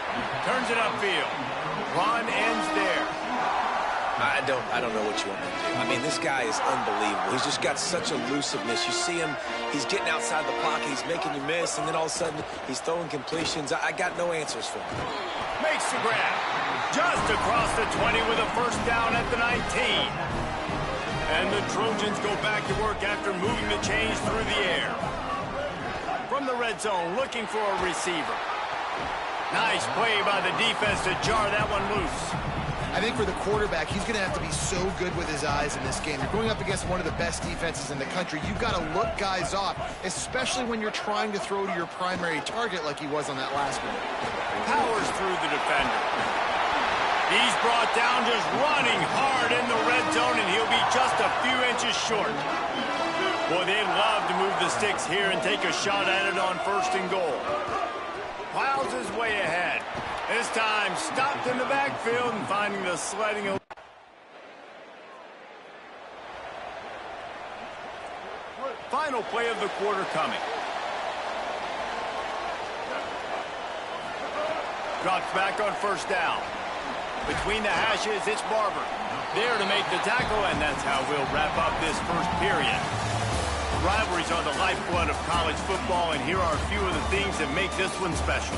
Turns it upfield. Run ends there. I don't know what you want me to do. I mean, this guy is unbelievable. He's just got such elusiveness. You see him, he's getting outside the pocket, he's making you miss, and then all of a sudden, he's throwing completions. I got no answers for him. Makes the grab. Just across the 20 with a first down at the 19. And the Trojans go back to work after moving the chains through the air. From the red zone, looking for a receiver. Nice play by the defense to jar that one loose. I think for the quarterback, he's going to have to be so good with his eyes in this game. You're going up against one of the best defenses in the country. You've got to look guys off, especially when you're trying to throw to your primary target like he was on that last one. Powers through the defender. He's brought down just running hard in the red zone, and he'll be just a few inches short. Boy, they'd love to move the sticks here and take a shot at it on 1st and goal. Plows his way ahead. This time stopped in the backfield and finding the sliding. Final play of the quarter coming. Drops back on 1st down. Between the hashes, it's Barber. There to make the tackle, and that's how we'll wrap up this first period. Rivalries are the lifeblood of college football, and here are a few of the things that make this one special.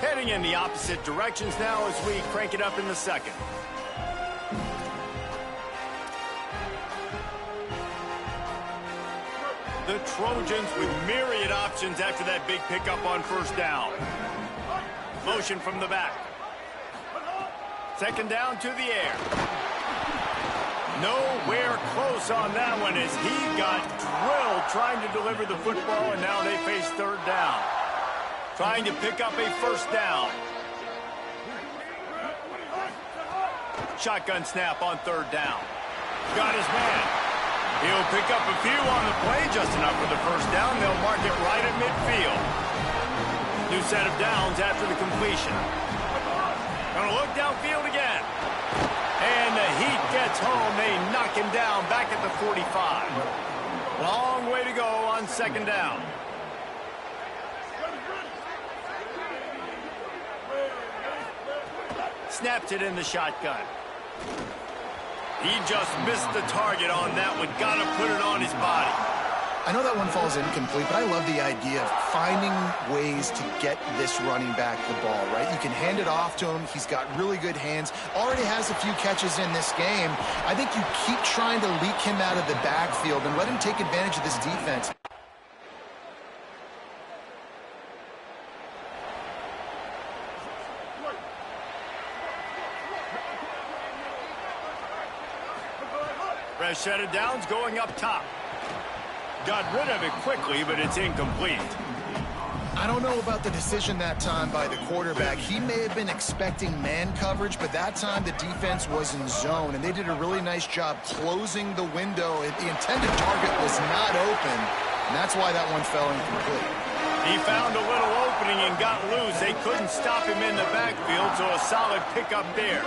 Heading in the opposite directions now as we crank it up in the second. The Trojans with myriad options after that big pickup on 1st down. Motion from the back. 2nd down to the air. Nowhere close on that one as he got drilled trying to deliver the football, and now they face 3rd down. Trying to pick up a 1st down. Shotgun snap on 3rd down. Got his man. He'll pick up a few on the play, just enough for the 1st down. They'll mark it right at midfield. New set of downs after the completion. Gonna look downfield again. And the Heat gets home. They knock him down back at the 45. Long way to go on 2nd down. Snapped it in the shotgun. He just missed the target on that one. Gotta put it on his body. I know that one falls incomplete, but I love the idea of finding ways to get this running back the ball, right? You can hand it off to him. He's got really good hands. Already has a few catches in this game. I think you keep trying to leak him out of the backfield and let him take advantage of this defense. Fresh set of downs going up top. Got rid of it quickly, but it's incomplete. I don't know about the decision that time by the quarterback. He may have been expecting man coverage, but that time the defense was in zone, and they did a really nice job closing the window. The intended target was not open, and that's why that one fell incomplete. He found a little opening and got loose. They couldn't stop him in the backfield, so a solid pickup there.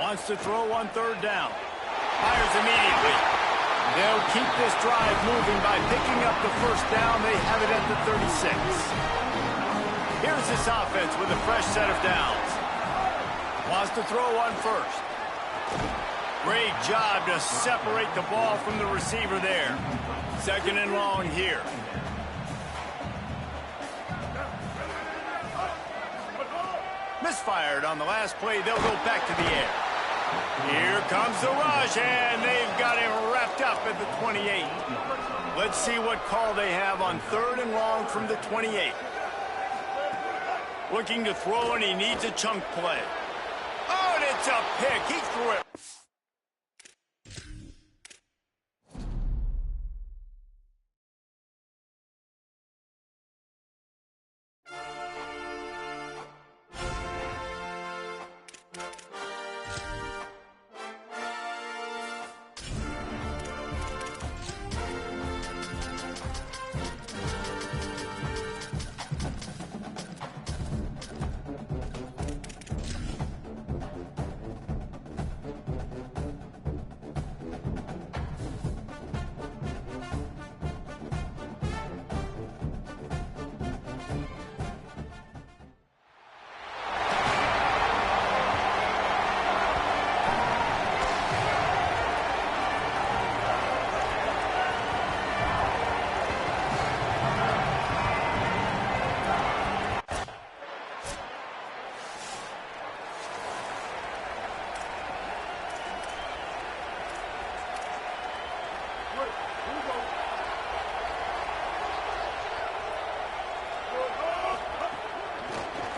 Wants to throw on 3rd down. Fires immediately. They'll keep this drive moving by picking up the 1st down. They have it at the 36. Here's this offense with a fresh set of downs. Wants to throw on 1st. Great job to separate the ball from the receiver there. 2nd and long here. Misfired on the last play. They'll go back to the air. Here comes the rush, and they've got him wrapped up at the 28. Let's see what call they have on 3rd and long from the 28. Looking to throw, and he needs a chunk play. Oh, and it's a pick. He threw it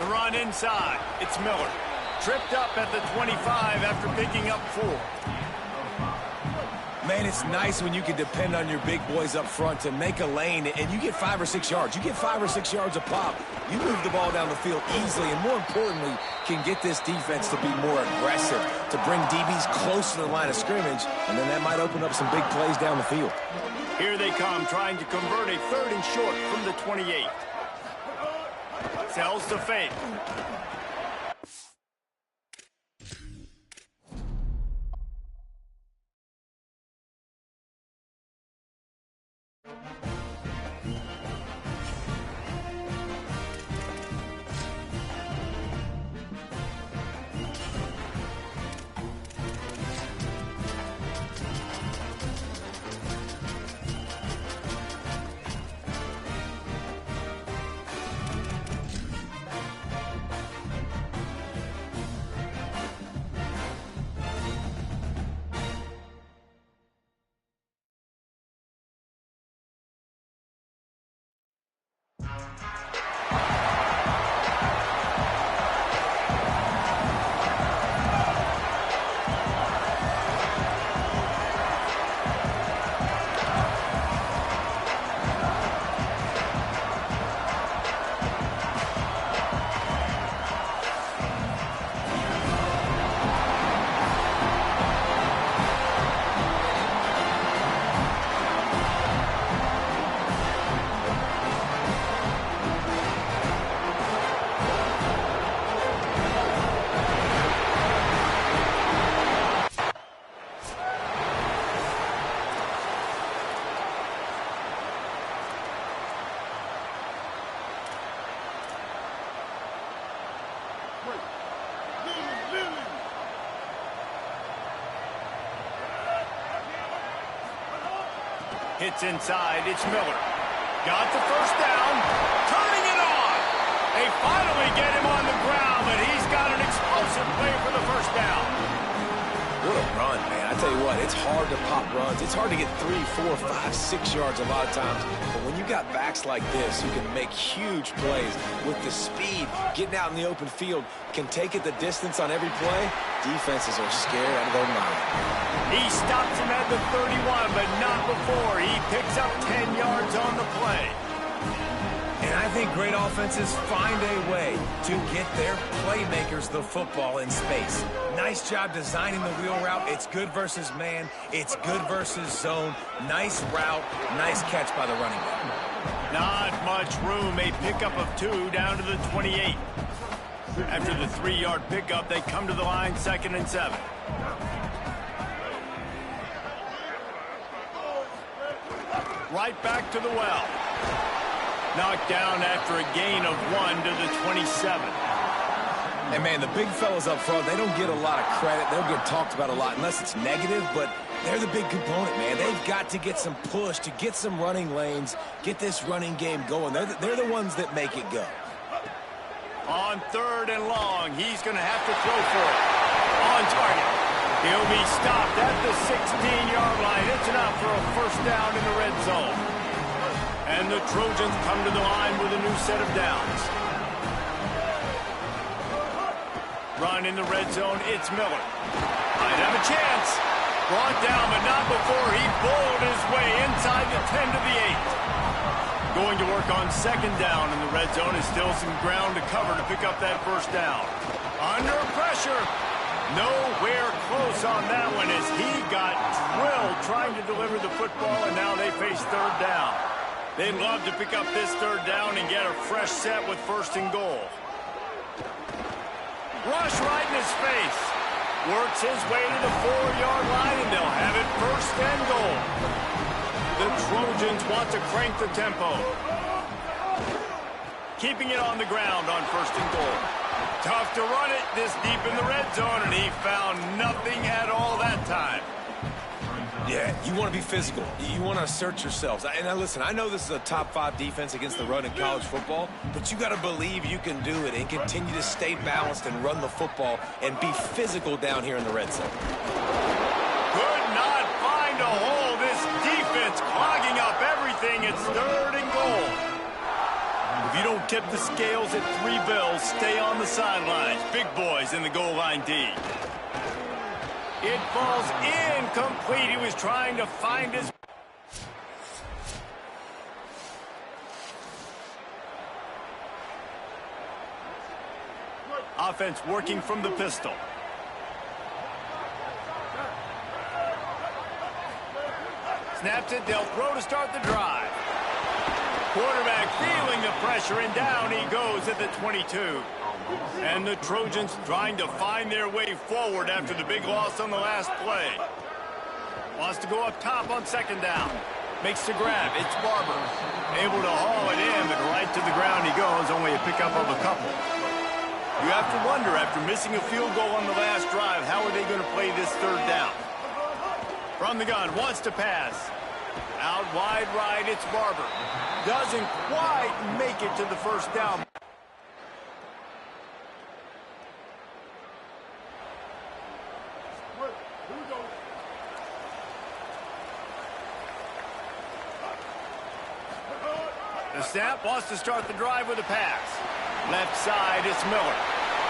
The run inside. It's Miller. Tripped up at the 25 after picking up 4. Man, it's nice when you can depend on your big boys up front to make a lane, and you get 5 or 6 yards. You get 5 or 6 yards a pop. You move the ball down the field easily, and more importantly, can get this defense to be more aggressive, to bring DBs close to the line of scrimmage, and then that might open up some big plays down the field. Here they come, trying to convert a 3rd and short from the 28. Sells to fake. Hits inside. It's Miller. Got the first down. Turning it on. They finally get him on the ground, but he's got an explosive play for the first down. What a run, man. I tell you what, it's hard to pop runs. It's hard to get 3, 4, 5, 6 yards a lot of times. But when you got backs like this, you can make huge plays with the speed, getting out in the open field, can take it the distance on every play. Defenses are scared out of their mind. He stops him at the 31, but not before. He picks up 10 yards on the play. And I think great offenses find a way to get their playmakers the football in space. Nice job designing the wheel route. It's good versus man. It's good versus zone. Nice route. Nice catch by the running back. Not much room. A pickup of 2 down to the 28. After the 3-yard pickup, they come to the line 2nd and 7. Right back to the well. Knocked down after a gain of 1 to the 27. And, man, the big fellas up front, they don't get a lot of credit. They don't get talked about a lot unless it's negative, but they're the big component, man. They've got to get some push, to get some running lanes, get this running game going. They're the ones that make it go. On 3rd and long, he's going to have to throw for it. On target. He'll be stopped at the 16-yard line. It's enough for a first down in the red zone. And the Trojans come to the line with a new set of downs. Run in the red zone, it's Miller. Might have a chance. Brought down, but not before he bowled his way inside the 10 to the 8. Going to work on 2nd down in the red zone. Is still some ground to cover to pick up that first down. Under pressure. Nowhere close on that one as he got drilled trying to deliver the football, and now they face 3rd down. They'd love to pick up this 3rd down and get a fresh set with 1st and goal. Rush right in his face. Works his way to the 4-yard line, and they'll have it 1st and goal. The Trojans want to crank the tempo. Keeping it on the ground on 1st and goal. Tough to run it this deep in the red zone, and he found nothing at all that time. Yeah, you want to be physical. You want to assert yourselves. And now listen, I know this is a top 5 defense against the run in college football, but you got to believe you can do it and continue to stay balanced and run the football and be physical down here in the red zone. Could not find a hole. This defense clogging up everything. It's 3rd and goal. If you don't tip the scales at 3 bills, stay on the sidelines. Big boys in the goal line D. It falls incomplete. He was trying to find his... Offense working from the pistol. Snaps it, they'll throw to start the drive. Quarterback feeling the pressure, and down he goes at the 22. And the Trojans trying to find their way forward after the big loss on the last play. Wants to go up top on second down. Makes the grab. It's Barber. Able to haul it in, but right to the ground he goes. Only a pickup of a couple. You have to wonder, after missing a field goal on the last drive, how are they going to play this third down? From the gun, wants to pass. Out wide right, it's Barber. Doesn't quite make it to the first down. The snap, wants to start the drive with a pass. Left side, it's Miller.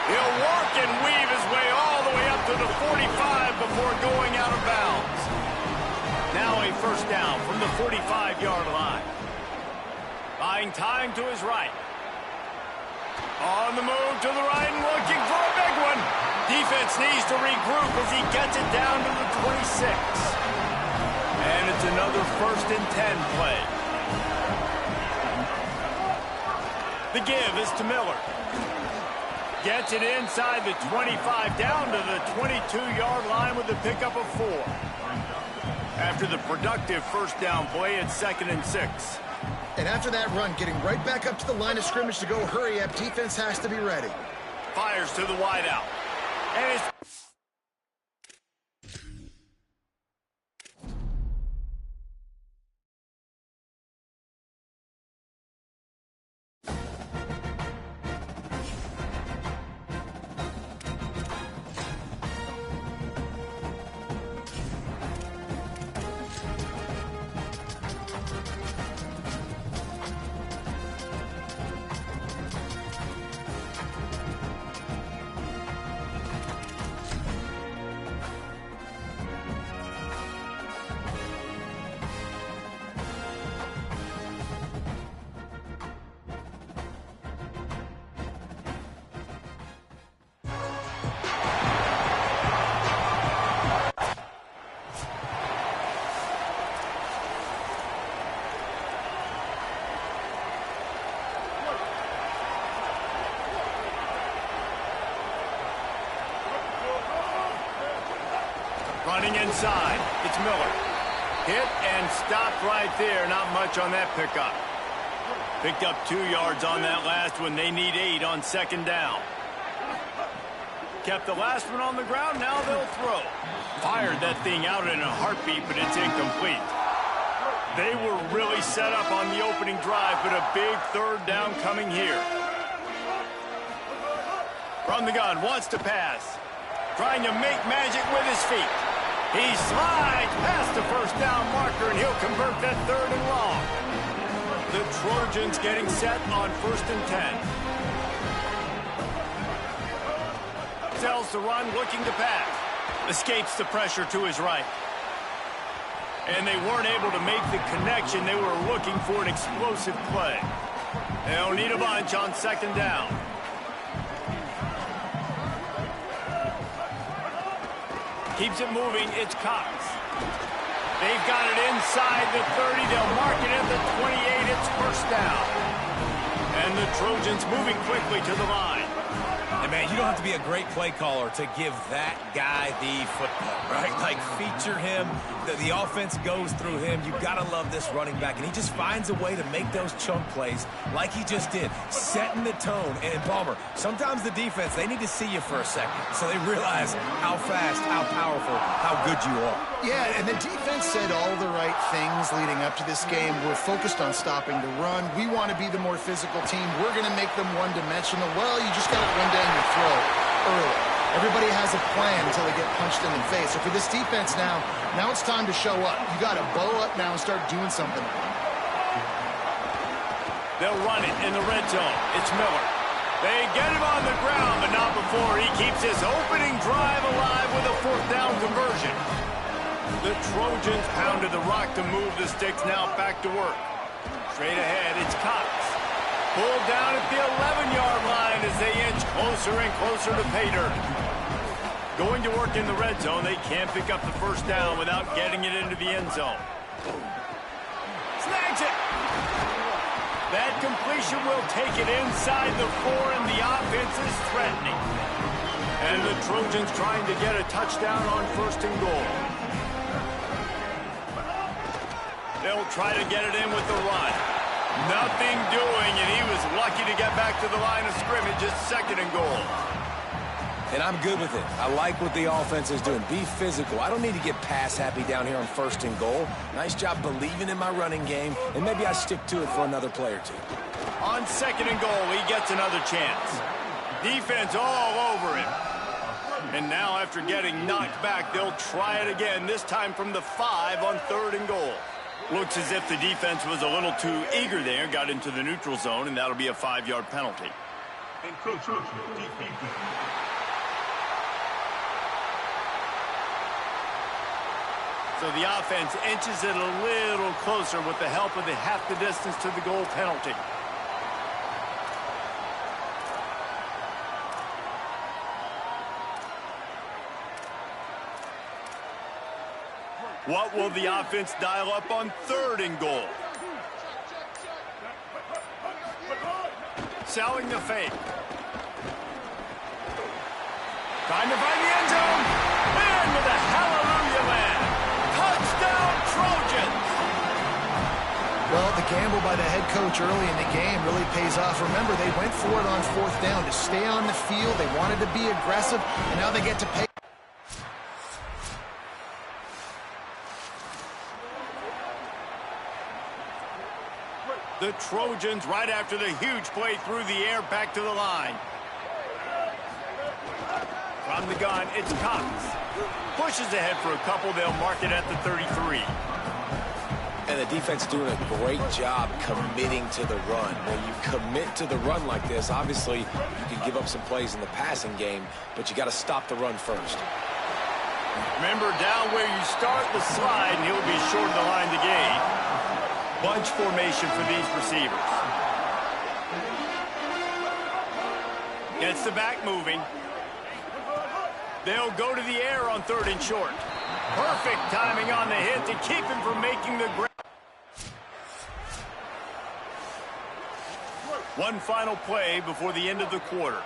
He'll work and weave his way all the way up to the 45 before going out of bounds. Now a first down from the 45-yard line. Buying time to his right. On the move to the right and looking for a big one. Defense needs to regroup as he gets it down to the 26. And it's another 1st and 10 play. The give is to Miller. Gets it inside the 25, down to the 22-yard line with a pickup of 4. After the productive first down play, it's 2nd and 6. And after that run, getting right back up to the line of scrimmage to go hurry up, defense has to be ready. Fires to the wideout. And it's... Running inside, it's Miller. Hit and stopped right there. Not much on that pickup. Picked up 2 yards on that last one. They need 8 on second down. Kept the last one on the ground. Now they'll throw. Fired that thing out in a heartbeat, but it's incomplete. They were really set up on the opening drive, but a big third down coming here. From the gun, wants to pass. Trying to make magic with his feet. He slides past the first down marker, and he'll convert that 3rd and long. The Trojans getting set on 1st and 10. Sells the run, looking to pass. Escapes the pressure to his right. And they weren't able to make the connection. They were looking for an explosive play. They'll need a bunch on second down. Keeps it moving, it's Cox. They've got it inside the 30. They'll mark it at the 28. It's first down. And the Trojans moving quickly to the line. And, man, you don't have to be a great play caller to give that guy the football, right? Like, feature him. The offense goes through him. You've got to love this running back. And he just finds a way to make those chunk plays like he just did, setting the tone. And, Palmer, sometimes the defense, they need to see you for a second so they realize how fast, how powerful, how good you are. Yeah, and the defense said all the right things leading up to this game. We're focused on stopping the run. We want to be the more physical team. We're going to make them one-dimensional. Well, you just got to run down your throat early. Everybody has a plan until they get punched in the face. So for this defense now it's time to show up. You got to bow up now and start doing something. They'll run it in the red zone. It's Miller. They get him on the ground, but not before he keeps his opening drive alive with a fourth down conversion. The Trojans pounded the rock to move the sticks, now back to work. Straight ahead, it's Cox. Pulled down at the 11-yard line as they inch closer and closer to pay dirt. Going to work in the red zone, they can't pick up the first down without getting it into the end zone. Snags it! That completion will take it inside the 4, and the offense is threatening. And the Trojans trying to get a touchdown on first and goal. They'll try to get it in with the run. Nothing doing, and he was lucky to get back to the line of scrimmage at second and goal. And I'm good with it. I like what the offense is doing. Be physical. I don't need to get pass happy down here on first and goal. Nice job believing in my running game, and maybe I stick to it for another play or two. On second and goal, he gets another chance. Defense all over him. And now after getting knocked back, they'll try it again, this time from the 5 on third and goal. Looks as if the defense was a little too eager there, got into the neutral zone, and that'll be a 5-yard penalty. Encroachment defeated. So the offense inches it a little closer with the help of the half the distance to the goal penalty. What will the offense dial up on third and goal? Selling the fake. Trying to find the end zone. And with a hallelujah land. Touchdown, Trojans! Well, the gamble by the head coach early in the game really pays off. Remember, they went for it on fourth down to stay on the field. They wanted to be aggressive, and now they get to pay. The Trojans, right after the huge play through the air, back to the line. From the gun, it's Cox. Pushes ahead for a couple. They'll mark it at the 33. And the defense doing a great job committing to the run. When you commit to the run like this, obviously you can give up some plays in the passing game, but you got to stop the run first. Remember, down where you start the slide, and he'll be short of the line to gain. Bunch formation for these receivers. Gets the back moving. They'll go to the air on third and short. Perfect timing on the hit to keep him from making the grab. One final play before the end of the quarter.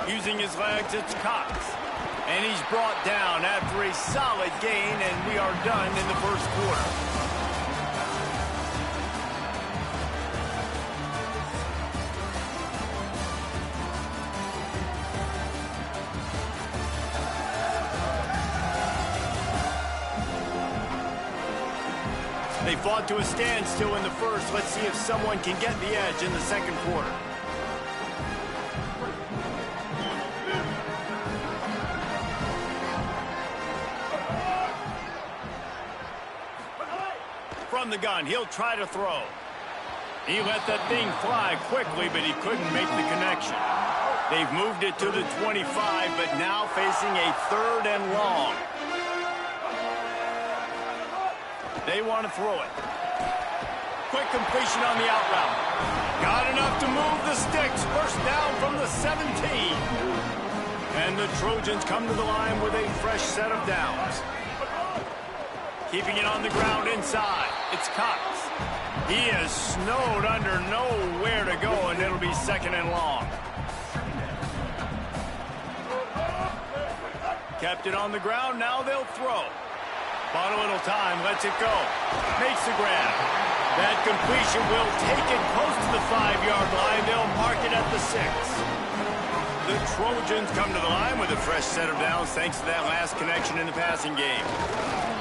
Using his legs, it's Cox. And he's brought down after a solid gain, and we are done in the first quarter. They fought to a standstill in the first. Let's see if someone can get the edge in the second quarter. From the gun, he'll try to throw. He let that thing fly quickly, but he couldn't make the connection. They've moved it to the 25, but now facing a third and long. They want to throw it. Quick completion on the out route. Got enough to move the sticks. First down from the 17. And the Trojans come to the line with a fresh set of downs. Keeping it on the ground inside. It's Cox. He is snowed under, nowhere to go, and it'll be second and long. Kept it on the ground, now they'll throw. Bought a little time, lets it go. Makes the grab. That completion will take it close to the 5-yard line. They'll mark it at the 6. The Trojans come to the line with a fresh set of downs thanks to that last connection in the passing game.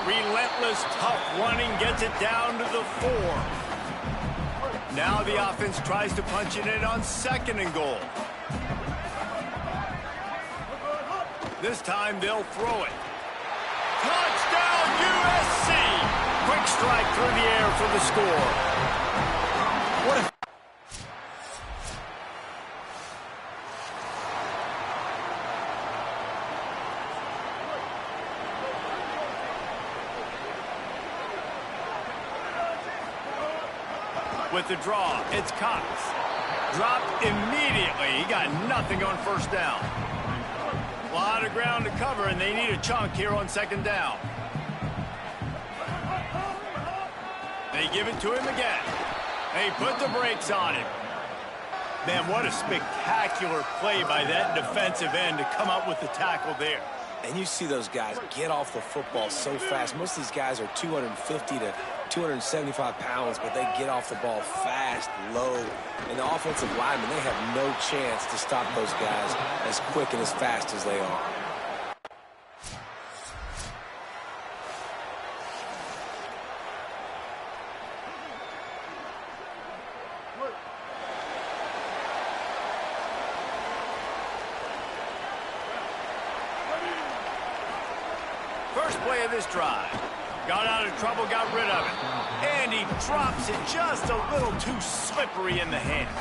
Relentless, tough running gets it down to the 4. Now the offense tries to punch it in on second and goal. This time they'll throw it. Touchdown USC! Quick strike. strike through the air for the score. What a... With the draw, it's Cox. Dropped immediately. He got nothing on first down. A lot of ground to cover, and they need a chunk here on second down. They give it to him again. They put the brakes on him. Man, what a spectacular play by that defensive end to come up with the tackle there. And you see those guys get off the football so fast. Most of these guys are 250 to 275 pounds, but they get off the ball fast, low. And the offensive linemen, they have no chance to stop those guys as quick and as fast as they are. First play of this drive. Got out of trouble, got rid of it. And he drops it just a little too slippery in the hands.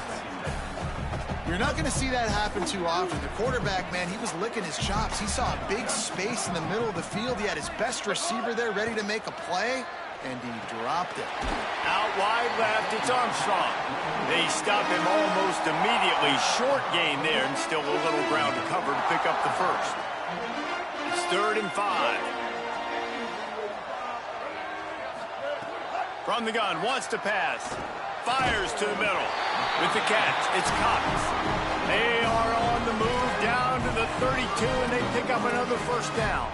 You're not going to see that happen too often. The quarterback, man, he was licking his chops. He saw a big space in the middle of the field. He had his best receiver there ready to make a play, and he dropped it. Out wide left, it's Armstrong. They stop him almost immediately. Short gain there, and still a little ground to cover to pick up the first. It's 3rd and 5. From the gun, wants to pass. Fires to the middle. With the catch, it's Cox. They are on the move down to the 32, and they pick up another first down.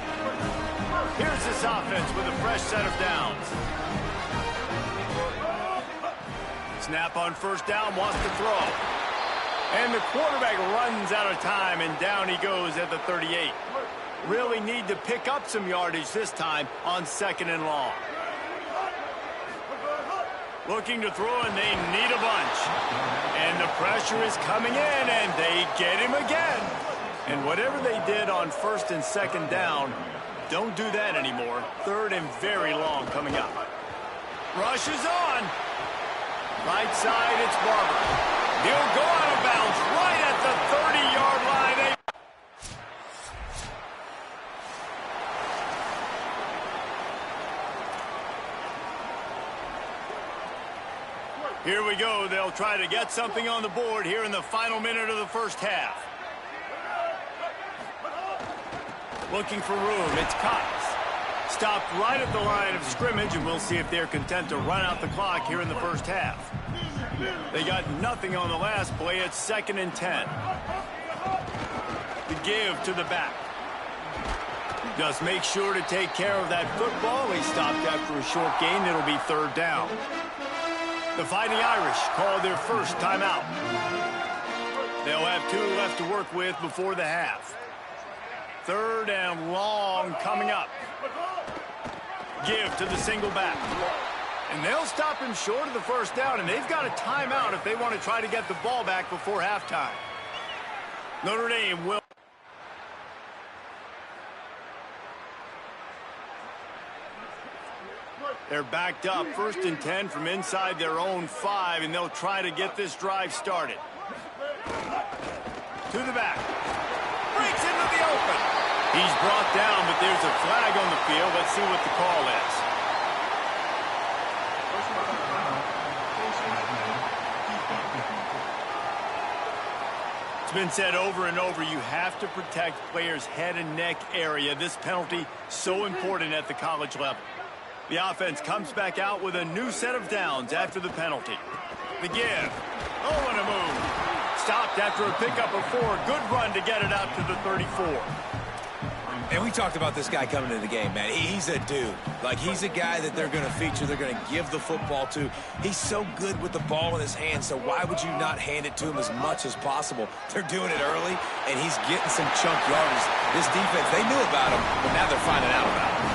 Here's this offense with a fresh set of downs. Snap on first down, wants to throw. And the quarterback runs out of time, and down he goes at the 38. Really need to pick up some yardage this time on 2nd and long. Looking to throw, and they need a bunch. And the pressure is coming in, and they get him again. And whatever they did on 1st and 2nd down, don't do that anymore. 3rd and very long coming up. Rush is on. Right side, it's Barber. He'll go out of bounds right at the 30-yard line. Here we go. They'll try to get something on the board here in the final minute of the first half. Looking for room. It's Cox. Stopped right at the line of scrimmage, and we'll see if they're content to run out the clock here in the first half. They got nothing on the last play. It's 2nd and 10. The give to the back. Just make sure to take care of that football. He stopped after a short gain. It'll be 3rd down. The Fighting Irish call their first timeout. They'll have 2 left to work with before the half. 3rd and long coming up. Give to the single back. And they'll stop him short of the first down, and they've got a timeout if they want to try to get the ball back before halftime. Notre Dame will. They're backed up, 1st and 10 from inside their own 5, and they'll try to get this drive started. To the back. Breaks into the open. He's brought down, but there's a flag on the field. Let's see what the call is. It's been said over and over, you have to protect players' head and neck area. This penalty, so important at the college level. The offense comes back out with a new set of downs after the penalty. The give. Oh, and a move. Stopped after a pickup of 4. Good run to get it out to the 34. And we talked about this guy coming into the game, man. He's a dude. Like, he's a guy that they're going to feature, they're going to give the football to. He's so good with the ball in his hands, so why would you not hand it to him as much as possible? They're doing it early, and he's getting some chunk yardage. This defense, they knew about him, but now they're finding out about him.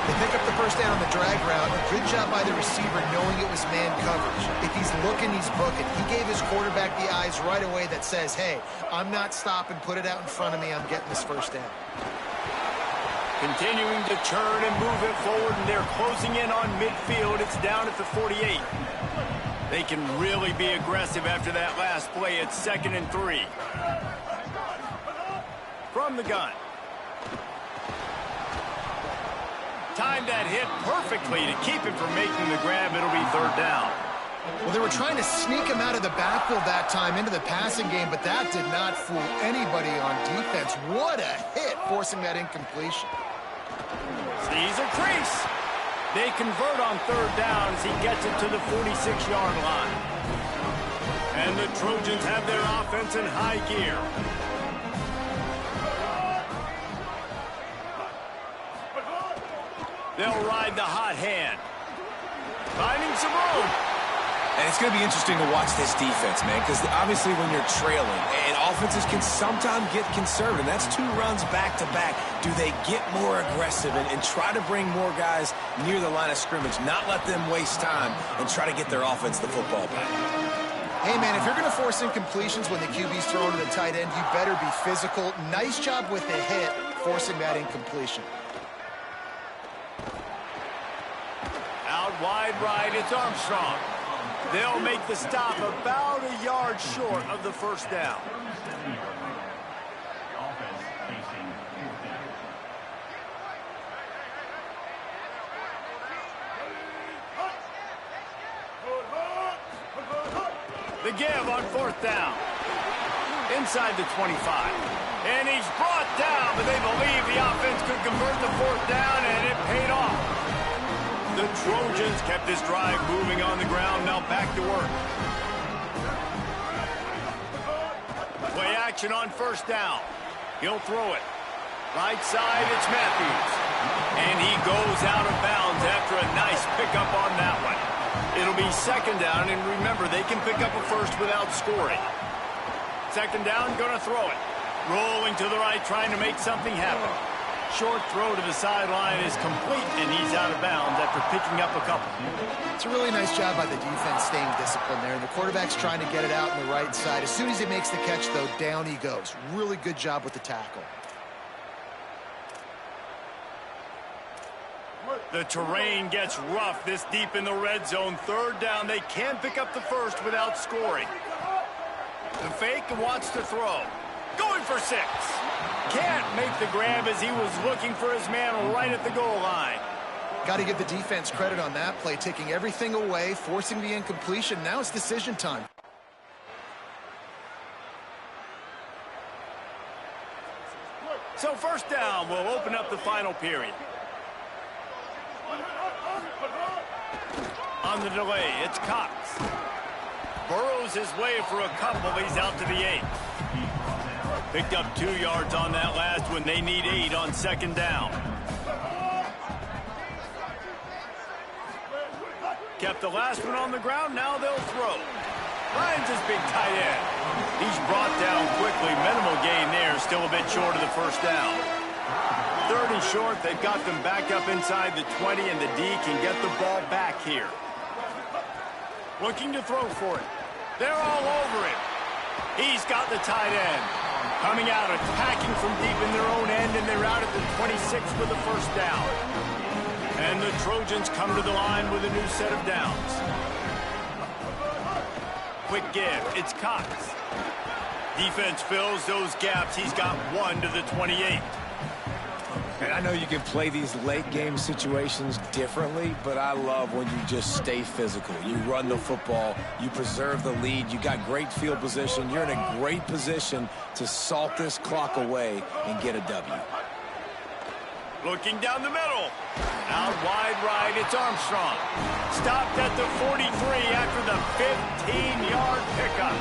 They pick up the first down on the drag route. Good job by the receiver knowing it was man coverage. If he's looking, he's booking. He gave his quarterback the eyes right away that says, hey, I'm not stopping, put it out in front of me, I'm getting this first down. Continuing to churn and move it forward, and they're closing in on midfield. It's down at the 48. They can really be aggressive after that last play. It's 2nd and 3. From the gun. Timed that hit perfectly to keep him from making the grab. It'll be 3rd down. Well, they were trying to sneak him out of the backfield that time into the passing game, but that did not fool anybody on defense. What a hit, forcing that incompletion. Sees a crease. They convert on 3rd down as he gets it to the 46-yard line. And the Trojans have their offense in high gear. They'll ride the hot hand. Finding some room. And it's going to be interesting to watch this defense, man, because obviously when you're trailing, and offenses can sometimes get conservative, and that's 2 runs back-to-back. Do they get more aggressive and try to bring more guys near the line of scrimmage, not let them waste time, and try to get their offense the football back? Hey, man, if you're going to force incompletions when the QB's throwing to the tight end, you better be physical. Nice job with the hit, forcing that incompletion. Out wide right, it's Armstrong. They'll make the stop about a yard short of the 1st down. The give on 4th down. Inside the 25. And he's brought down, but they believe the offense could convert the 4th down, and it paid off. The Trojans kept this drive moving on the ground. Now back to work. Play action on 1st down. He'll throw it. Right side, it's Matthews. And he goes out of bounds after a nice pickup on that one. It'll be 2nd down, and remember, they can pick up a 1st without scoring. 2nd down, gonna throw it. Rolling to the right, trying to make something happen. Short throw to the sideline is complete, and he's out of bounds after picking up a couple. It's a really nice job by the defense staying disciplined there. And the quarterback's trying to get it out on the right side. As soon as he makes the catch, though, down he goes. Really good job with the tackle. The terrain gets rough this deep in the red zone. 3rd down, they can pick up the 1st without scoring. The fake wants to throw. Going for 6. Can't make the grab as he was looking for his man right at the goal line. Got to give the defense credit on that play, taking everything away, forcing the incompletion. Now it's decision time. So 1st down will open up the final period. On the delay, it's Cox. Burrows his way for a couple. He's out to the 8. Picked up 2 yards on that last one. They need 8 on 2nd down. Kept the last one on the ground. Now they'll throw. Finds his big tight end. He's brought down quickly. Minimal gain there. Still a bit short of the 1st down. 3rd and short. They've got them back up inside the 20, and the D can get the ball back here. Looking to throw for it. They're all over it. He's got the tight end. Coming out, attacking from deep in their own end, and they're out at the 26 for the 1st down. And the Trojans come to the line with a new set of downs. Quick give, it's Cox. Defense fills those gaps. He's got 1 to the 28. And I know you can play these late game situations differently, but I love when you just stay physical. You run the football, you preserve the lead, you got great field position, you're in a great position to salt this clock away and get a W. Looking down the middle. Out wide right, it's Armstrong. Stopped at the 43 after the 15-yard pickup.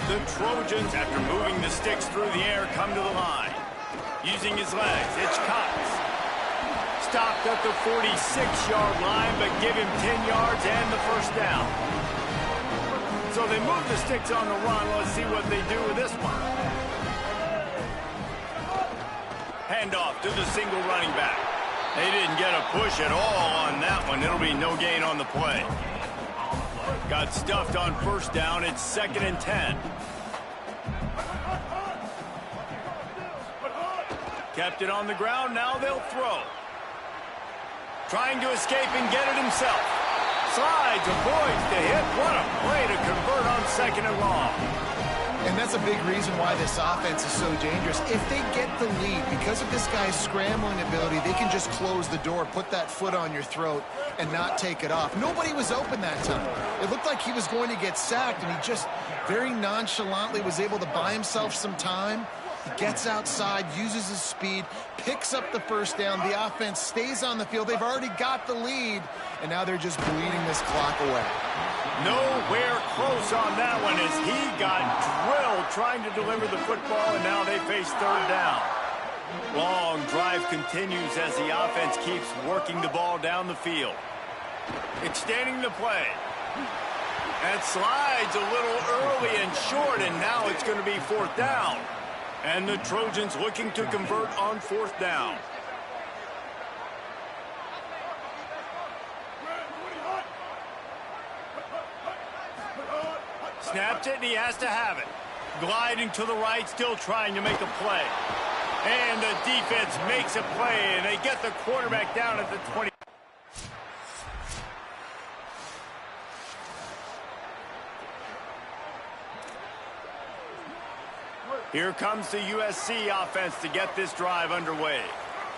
The Trojans, after moving the sticks through the air, come to the line. Using his legs, it's Cox. Stopped at the 46-yard line, but give him 10 yards and the 1st down. So they move the sticks on the run. Let's see what they do with this one. Handoff to the single running back. They didn't get a push at all on that one. It'll be no gain on the play. Got stuffed on 1st down. It's 2nd and 10. Kept it on the ground, now they'll throw. Trying to escape and get it himself. Slides, avoids the hit. What a play to convert on 2nd and long. And that's a big reason why this offense is so dangerous. If they get the lead, because of this guy's scrambling ability, they can just close the door, put that foot on your throat, and not take it off. Nobody was open that time. It looked like he was going to get sacked, and he just very nonchalantly was able to buy himself some time. He gets outside, uses his speed, picks up the first down. The offense stays on the field. They've already got the lead, and now they're just bleeding this clock away. Nowhere close on that one as he got drilled trying to deliver the football, and now they face 3rd down. Long drive continues as the offense keeps working the ball down the field. Extending the play. That slides a little early and short, and now it's going to be 4th down. And the Trojans looking to convert on 4th down. Snapped it, and he has to have it. Gliding to the right, still trying to make a play. And the defense makes a play, and they get the quarterback down at the 20. Here comes the USC offense to get this drive underway.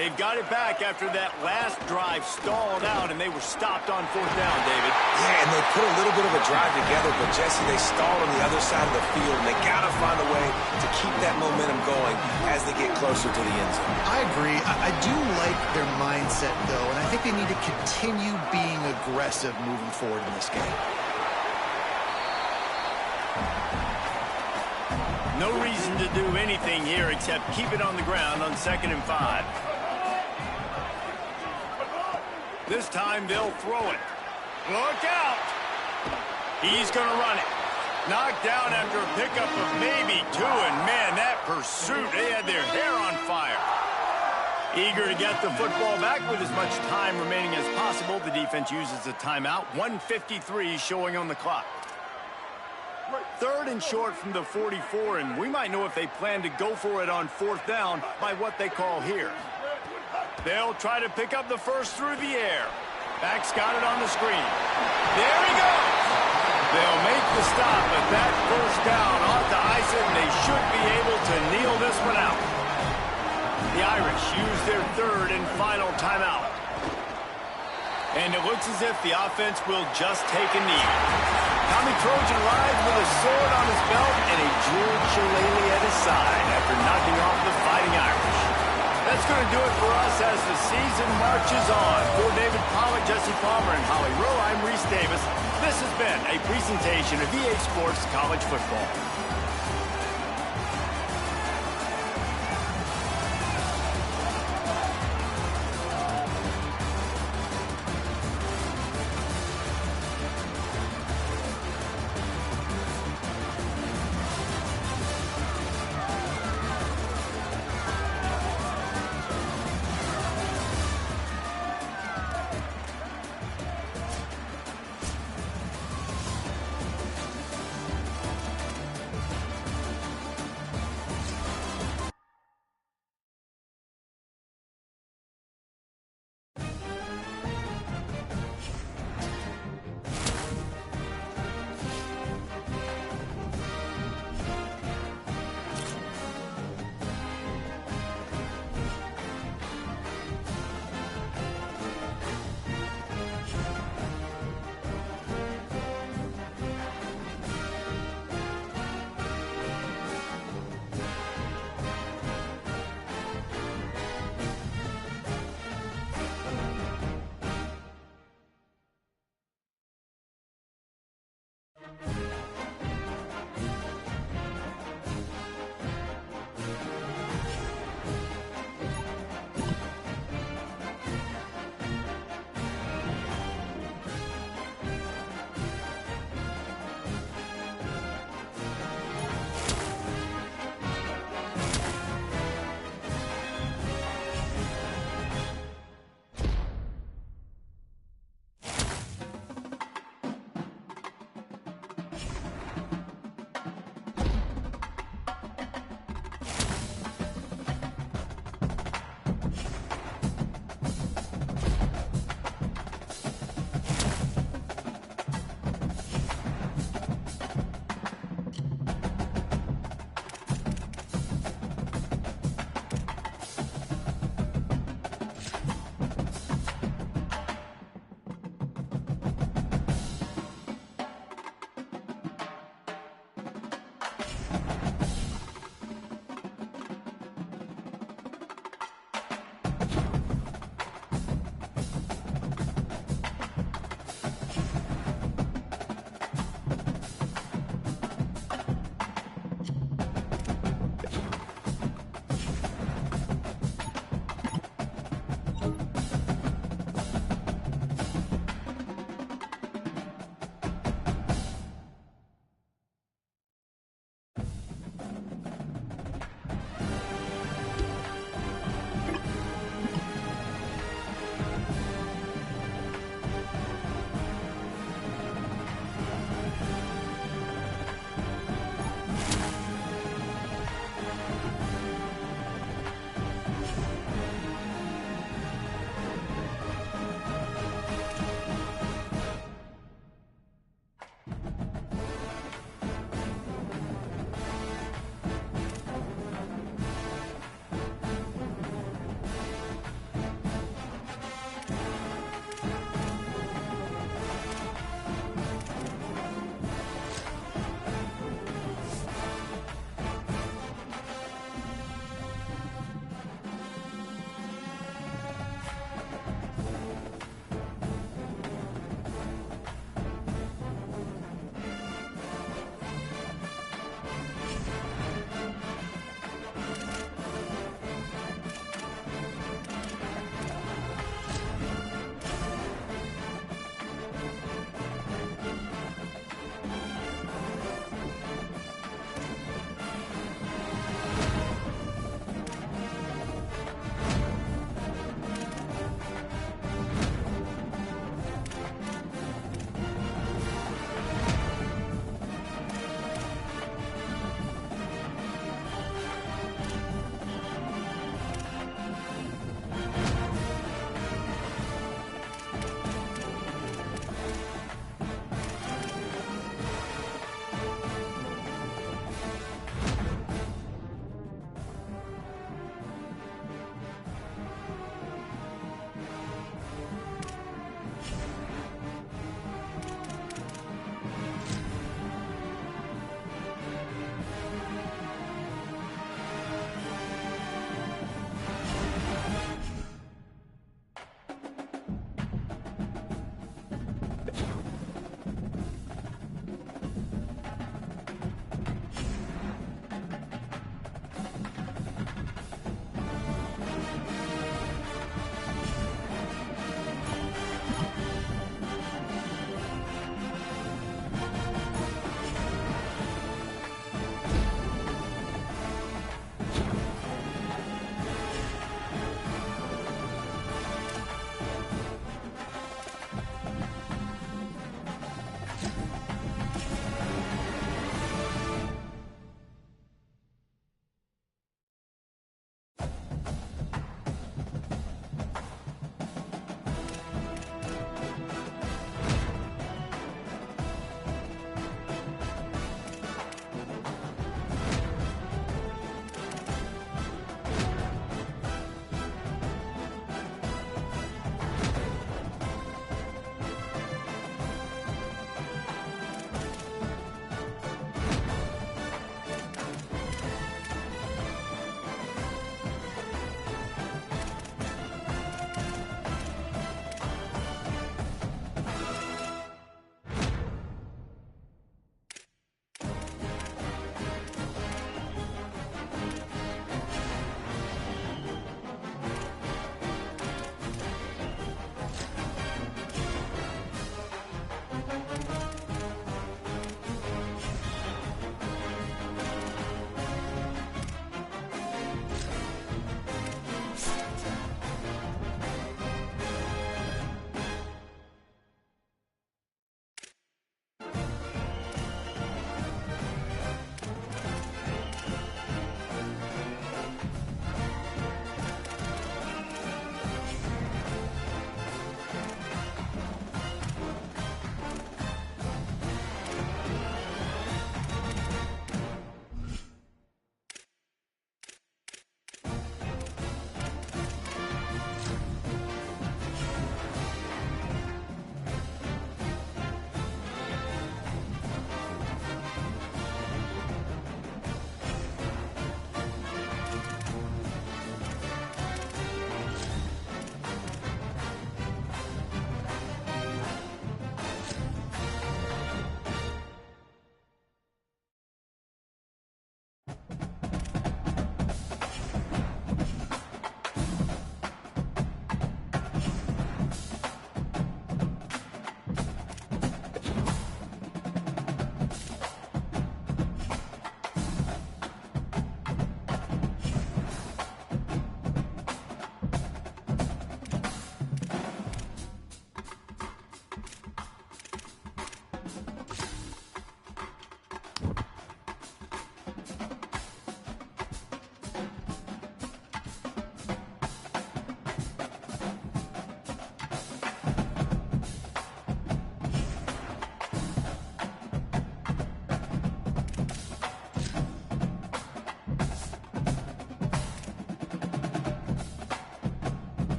They've got it back after that last drive stalled out, and they were stopped on 4th down, David. Yeah, and they put a little bit of a drive together, but, Jesse, they stalled on the other side of the field, and they got to find a way to keep that momentum going as they get closer to the end zone. I agree. I do like their mindset, though, and I think they need to continue being aggressive moving forward in this game. No reason to do anything here except keep it on the ground on 2nd and 5. This time they'll throw it. Look out! He's going to run it. Knocked down after a pickup of maybe 2, and man, that pursuit, they had their hair on fire. Eager to get the football back with as much time remaining as possible, the defense uses a timeout. 1:53 showing on the clock. 3rd and short from the 44, and we might know if they plan to go for it on 4th down by what they call here. They'll try to pick up the first through the air. Back's got it on the screen. There he goes! They'll make the stop, but that first down ought to ice it, and they should be able to kneel this one out. The Irish use their 3rd and final timeout. And it looks as if the offense will just take a knee. Tommy Trojan rides with a sword on his belt and a jeweled shillelagh at his side after knocking off the Fighting Irish. That's going to do it for us as the season marches on. For David Pollack, Jesse Palmer, and Holly Rowe, I'm Reese Davis. This has been a presentation of EA Sports College Football.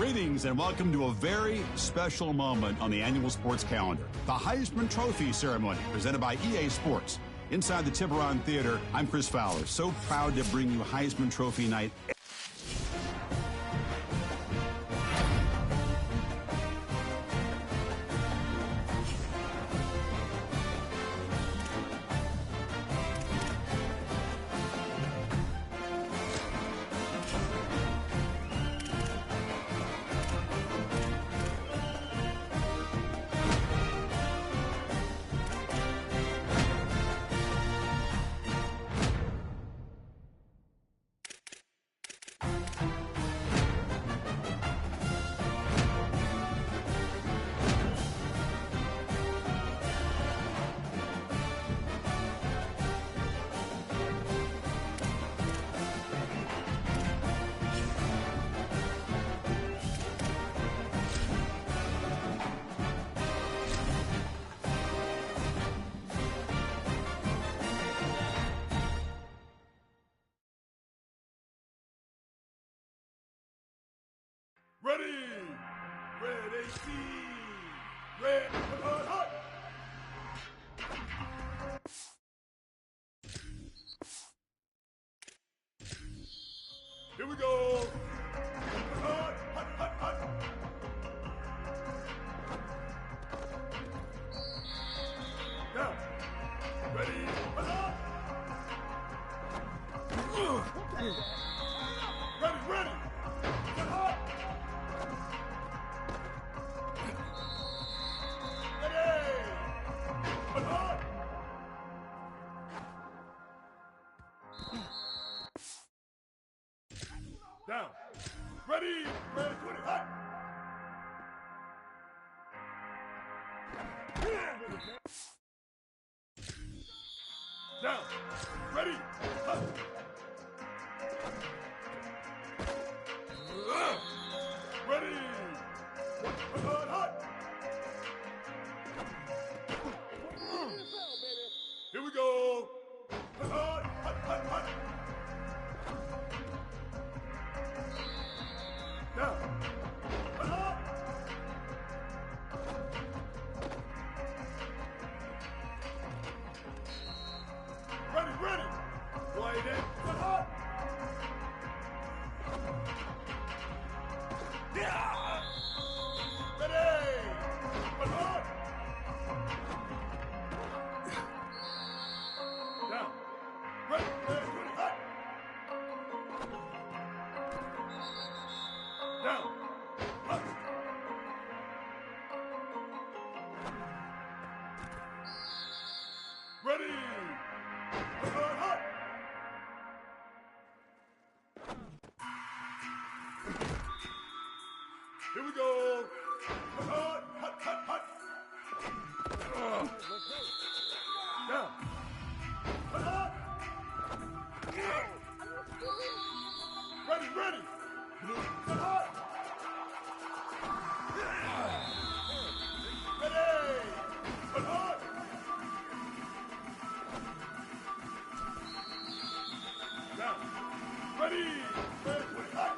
Greetings and welcome to a very special moment on the annual sports calendar. The Heisman Trophy ceremony presented by EA Sports. Inside the Tiburon Theater, I'm Chris Fowler. So proud to bring you Heisman Trophy night. Ready! Red AC! Red hot! Here we go! Hot, hot, hot, hot! Now! Ready? Hot! Ready, ready! Hot! Down. Ready. Ready. 20. Hot. Down. Ready. Hot. Ready. Hot. Hot. Here we go. Hot. Hot. Hot. Hot. Down. Up. Ready, ready. Wide in. Up. Yeah. Ready. Up. Down. Ready, ready, ready. Up. Down. Up. Ready. Hot. Here we go. Hot, hot, hot, hot. Down. Hot. Ready, ready. Hot. Ready. Hot. Down. Ready. Ready. Hot.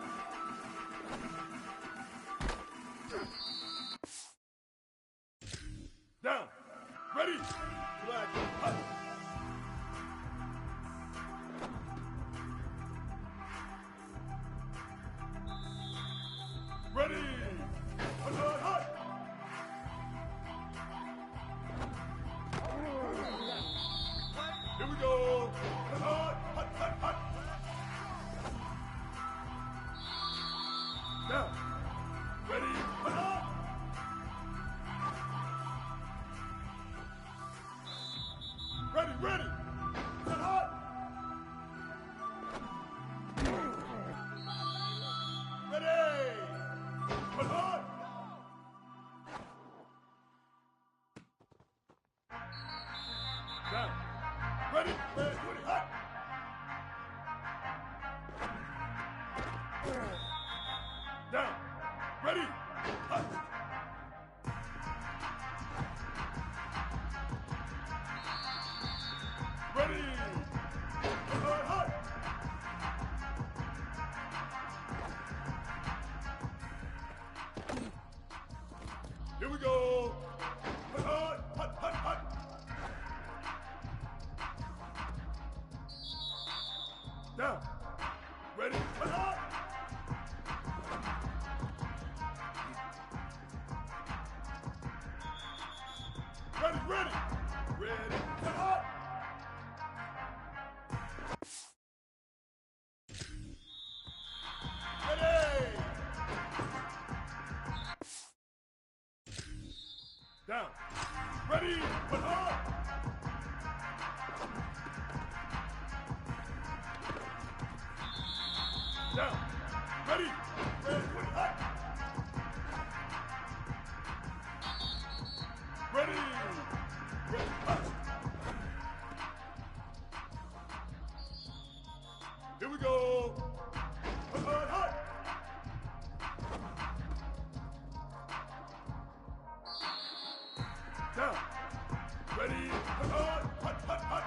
Ready, but hot. Down. Ready, red, but hot. Ready, red, hot. Here we go. Hot, hot. Down. Ready, hot, hot, hot, hot.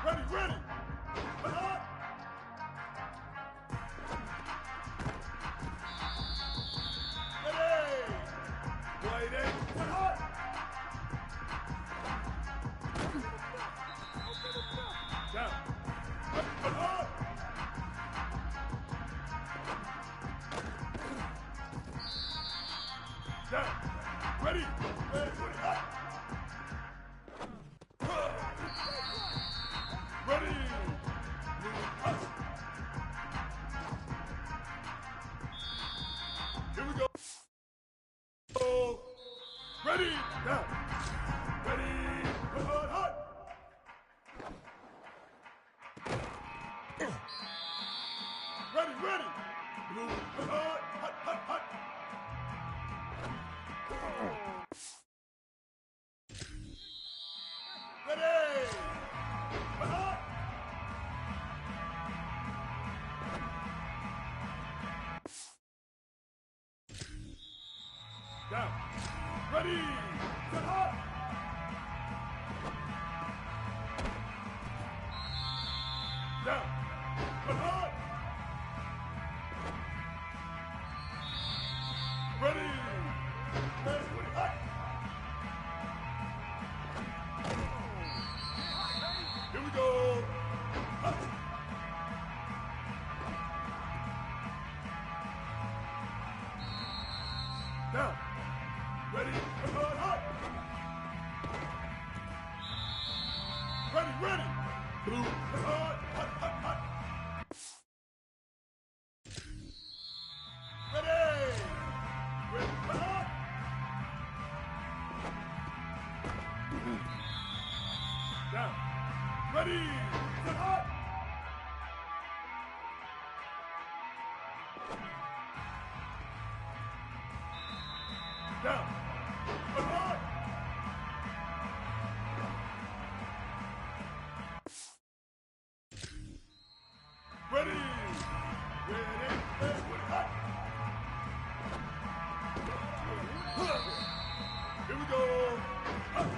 Ready, ready. Hot, hot. Ready. Right in. Hot, hot. Down. Hot, hot. Down. Ready. Ready. Hot. Ready. Hot. Here we go. Ready. Down. Ready. Hot, hot. Ready, ready. Blue. Hot, hot, hot, hot. Ready. Hot, hot. Down. Ready. Hot, hot. Down. Hot, hot. Ready. Ready. Hot. Here we go. Hot. Down. Ready. Hot, hot. Ready, ready. Blue. Hot, hot, hot, hot. Ready. Ready. Hot. Down. Ready. Hot. Down. Hot. Ready. Ready. Ready. Hot. Here we go. Hot.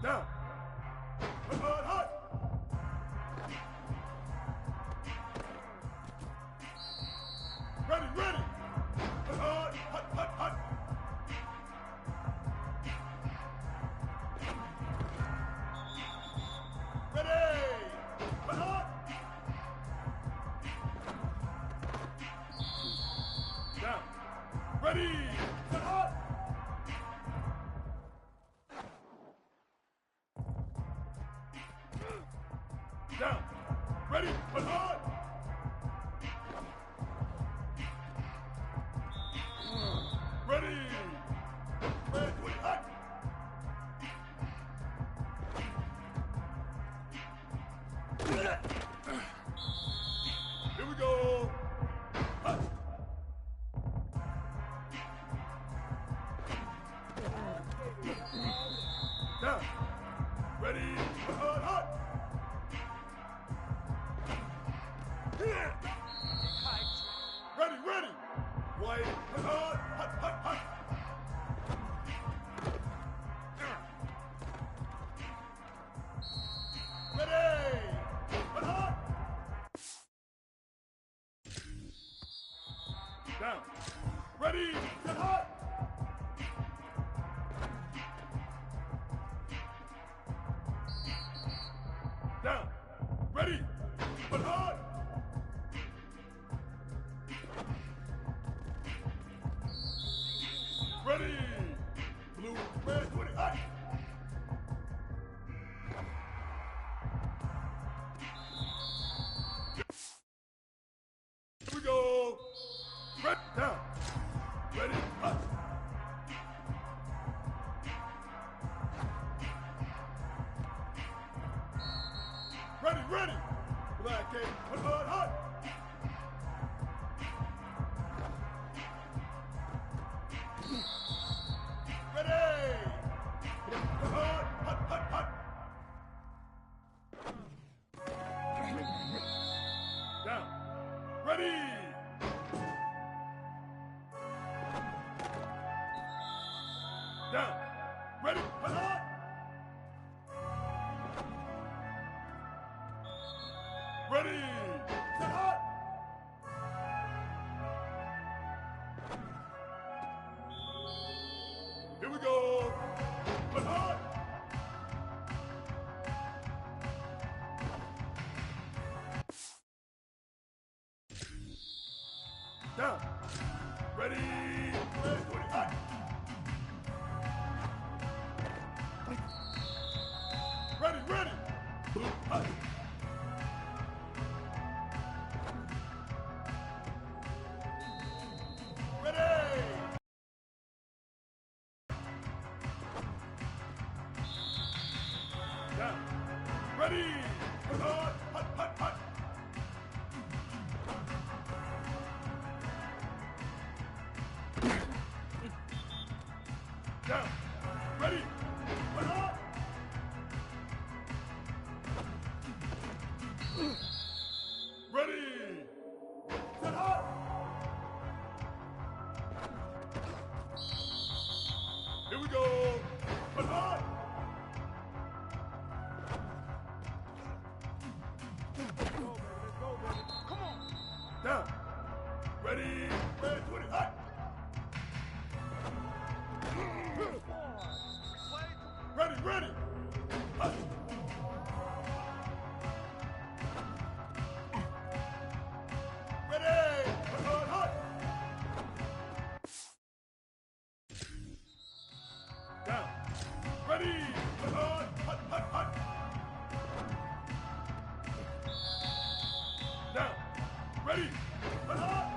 Down. Hot, hot. Ready, ready. Hot, hot, hot, hot. Ready. Hot. Down. Ready. Hot. Down. Ready. Hot. Ready. Ready. Hot. Here we go. Hot. Down. Ready. Hot, hot. Ready, ready. White. Hot, hot, hot, hot. Ready. Hot, hot. Down. Ready. Hot, hot. Down. Ready. Hot, hot. Ready. Blue. Red. 20. Hot. ready. Black 8, hot, hot. Ready. Hot, hot, hot, hot. Down. Ready. Down. Ready. Hot, hot. Ready. Set hot. Here we go. Hot, hot. Down. Ready. Ready. 20. Hot. Ready. Ready. Hot. Ready. Down. Ready. Hot, hot, hot, hot. Down. Ready. Hot, hot. Ready. Set hot. Here we go. Hot, hot. Come on. Down. Ready. Ready. 20. Hot. Ready. Ready. Hot. Ready. Hot, hot. Down. Ready. Hot, hot, hot, hot. Down. Ready. Hot, hot.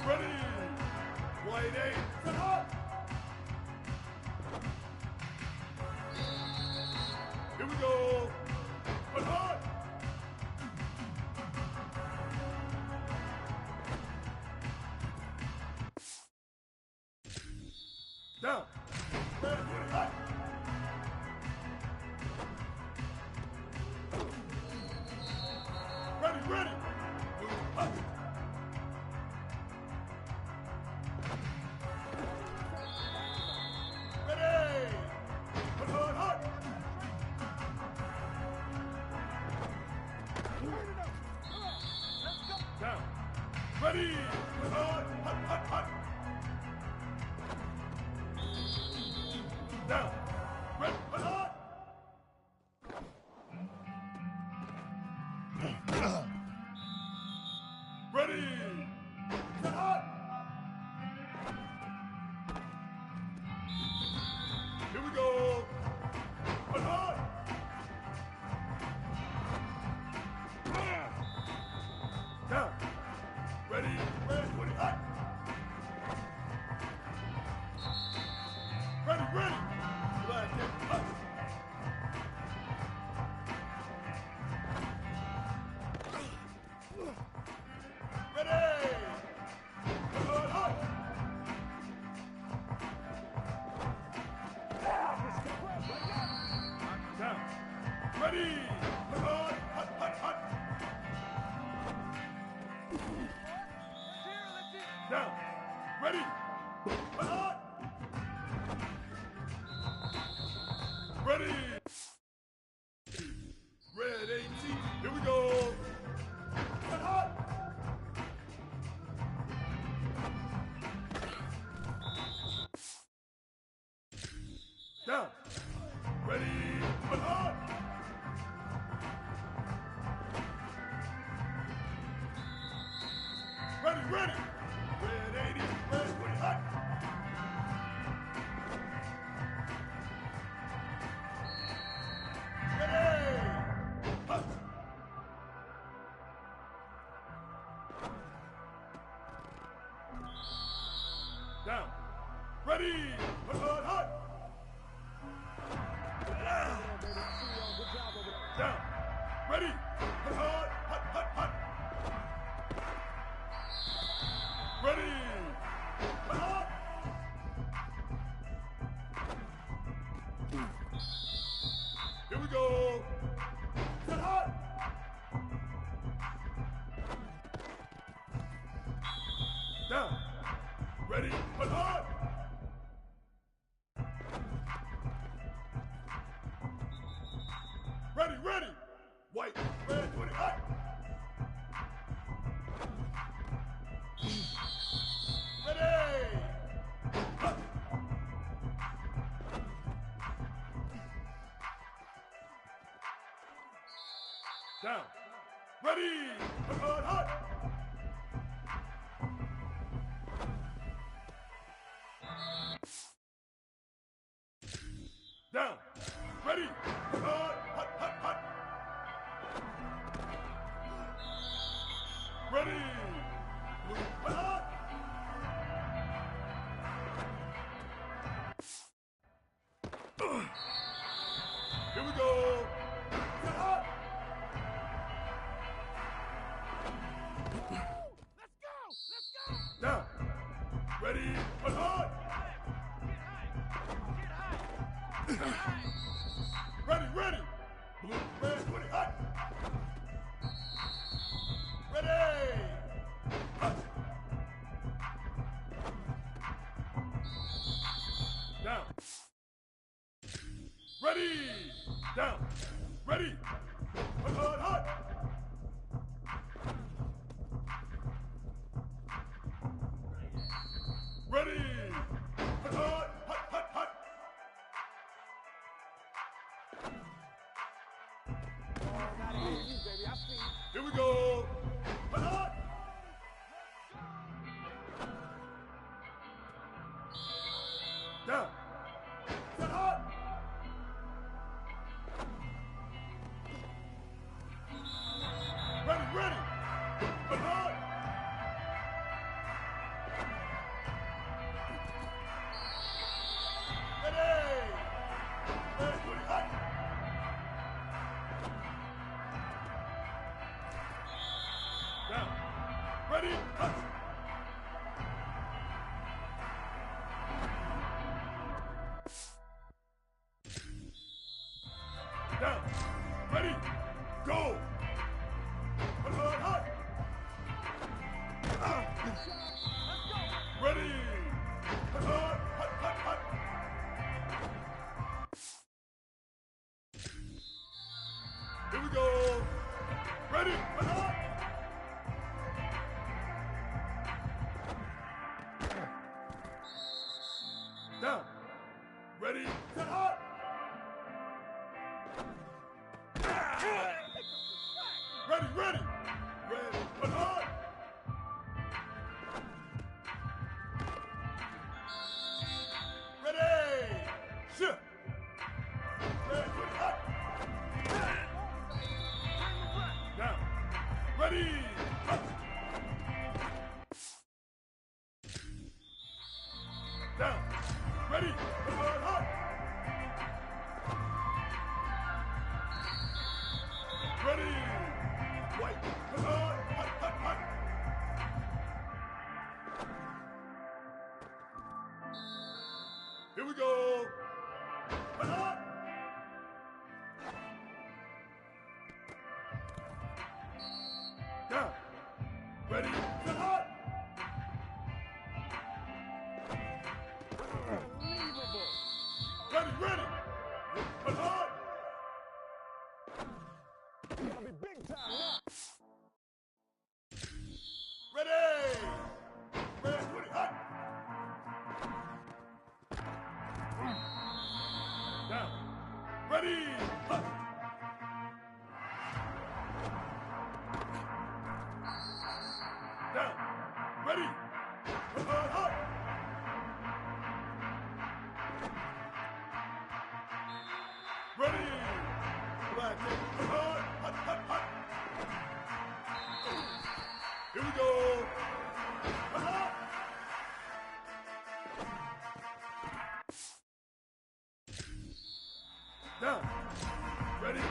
Ready. White 8. Set hot. Here we go. Hot, hot. Down. Ready. Hot. Ready. Ready. Hot. Ready. Hot, hot, hot. Down. Ready. Hot, hot, hot, hot. Down. Ready. Hot, hot. Ready. Set hot. Here we go. Hot, hot. Down. Ready. Ready. 20. Hot. Ready. Ready. Black 8. Hot. Ready. Hot, hot. Down. Ready. Hot, hot, hot, hot. Down. Ready. Hot, hot. Ready. Red 18. Here we go. Hot, hot. Down. Ready. Hot, hot. Ready. Ready. Red 80. Red 20. Hot. Ready. Hot. Down. Ready. Hot, hot, hot. Ready. Hot, hot. Down. Ready. Hot, hot, hot, hot. Ready. Hot. Here we go. Hot. Let's go! Let's go! Down. Ready. Hot. Get high! Ready, ready. Blue, red, 20, hot. Ready. Hot. Down. Ready. Down. Ready. Hot, hot, hot. Ready. Hot, hot, hot, hot, hot. Here we go. Hot, hot. Down. Hot, hot. Ready, ready. Hot, hot. Ready. Red, 20, hot. Down. Ready, hot. Down. Ready. Go. Hot, hot, hot. Ready. Hot, hot, hot, hot, hot. Here we go. Ready. Hot, hot. Down. Ready. Hot, hot. Ready, ready. Ready. Hot, hot. Ready. Shift. Ready, hot. Down. Ready. Hot. Down. Ready. Hot, hot. Ready. White. Hot, hot, hot, hot. Here we go. Hot, hot. Down. Ready. Hot, hot. Ready, ready. Hot, hot. Ready. Red, 20, hot. Down. Ready. Hot. Down. Ready. Hot, hot, hot. Ready. Black, hot, hot, hot, hot. Here we go. Hot, hot. Down. Ready.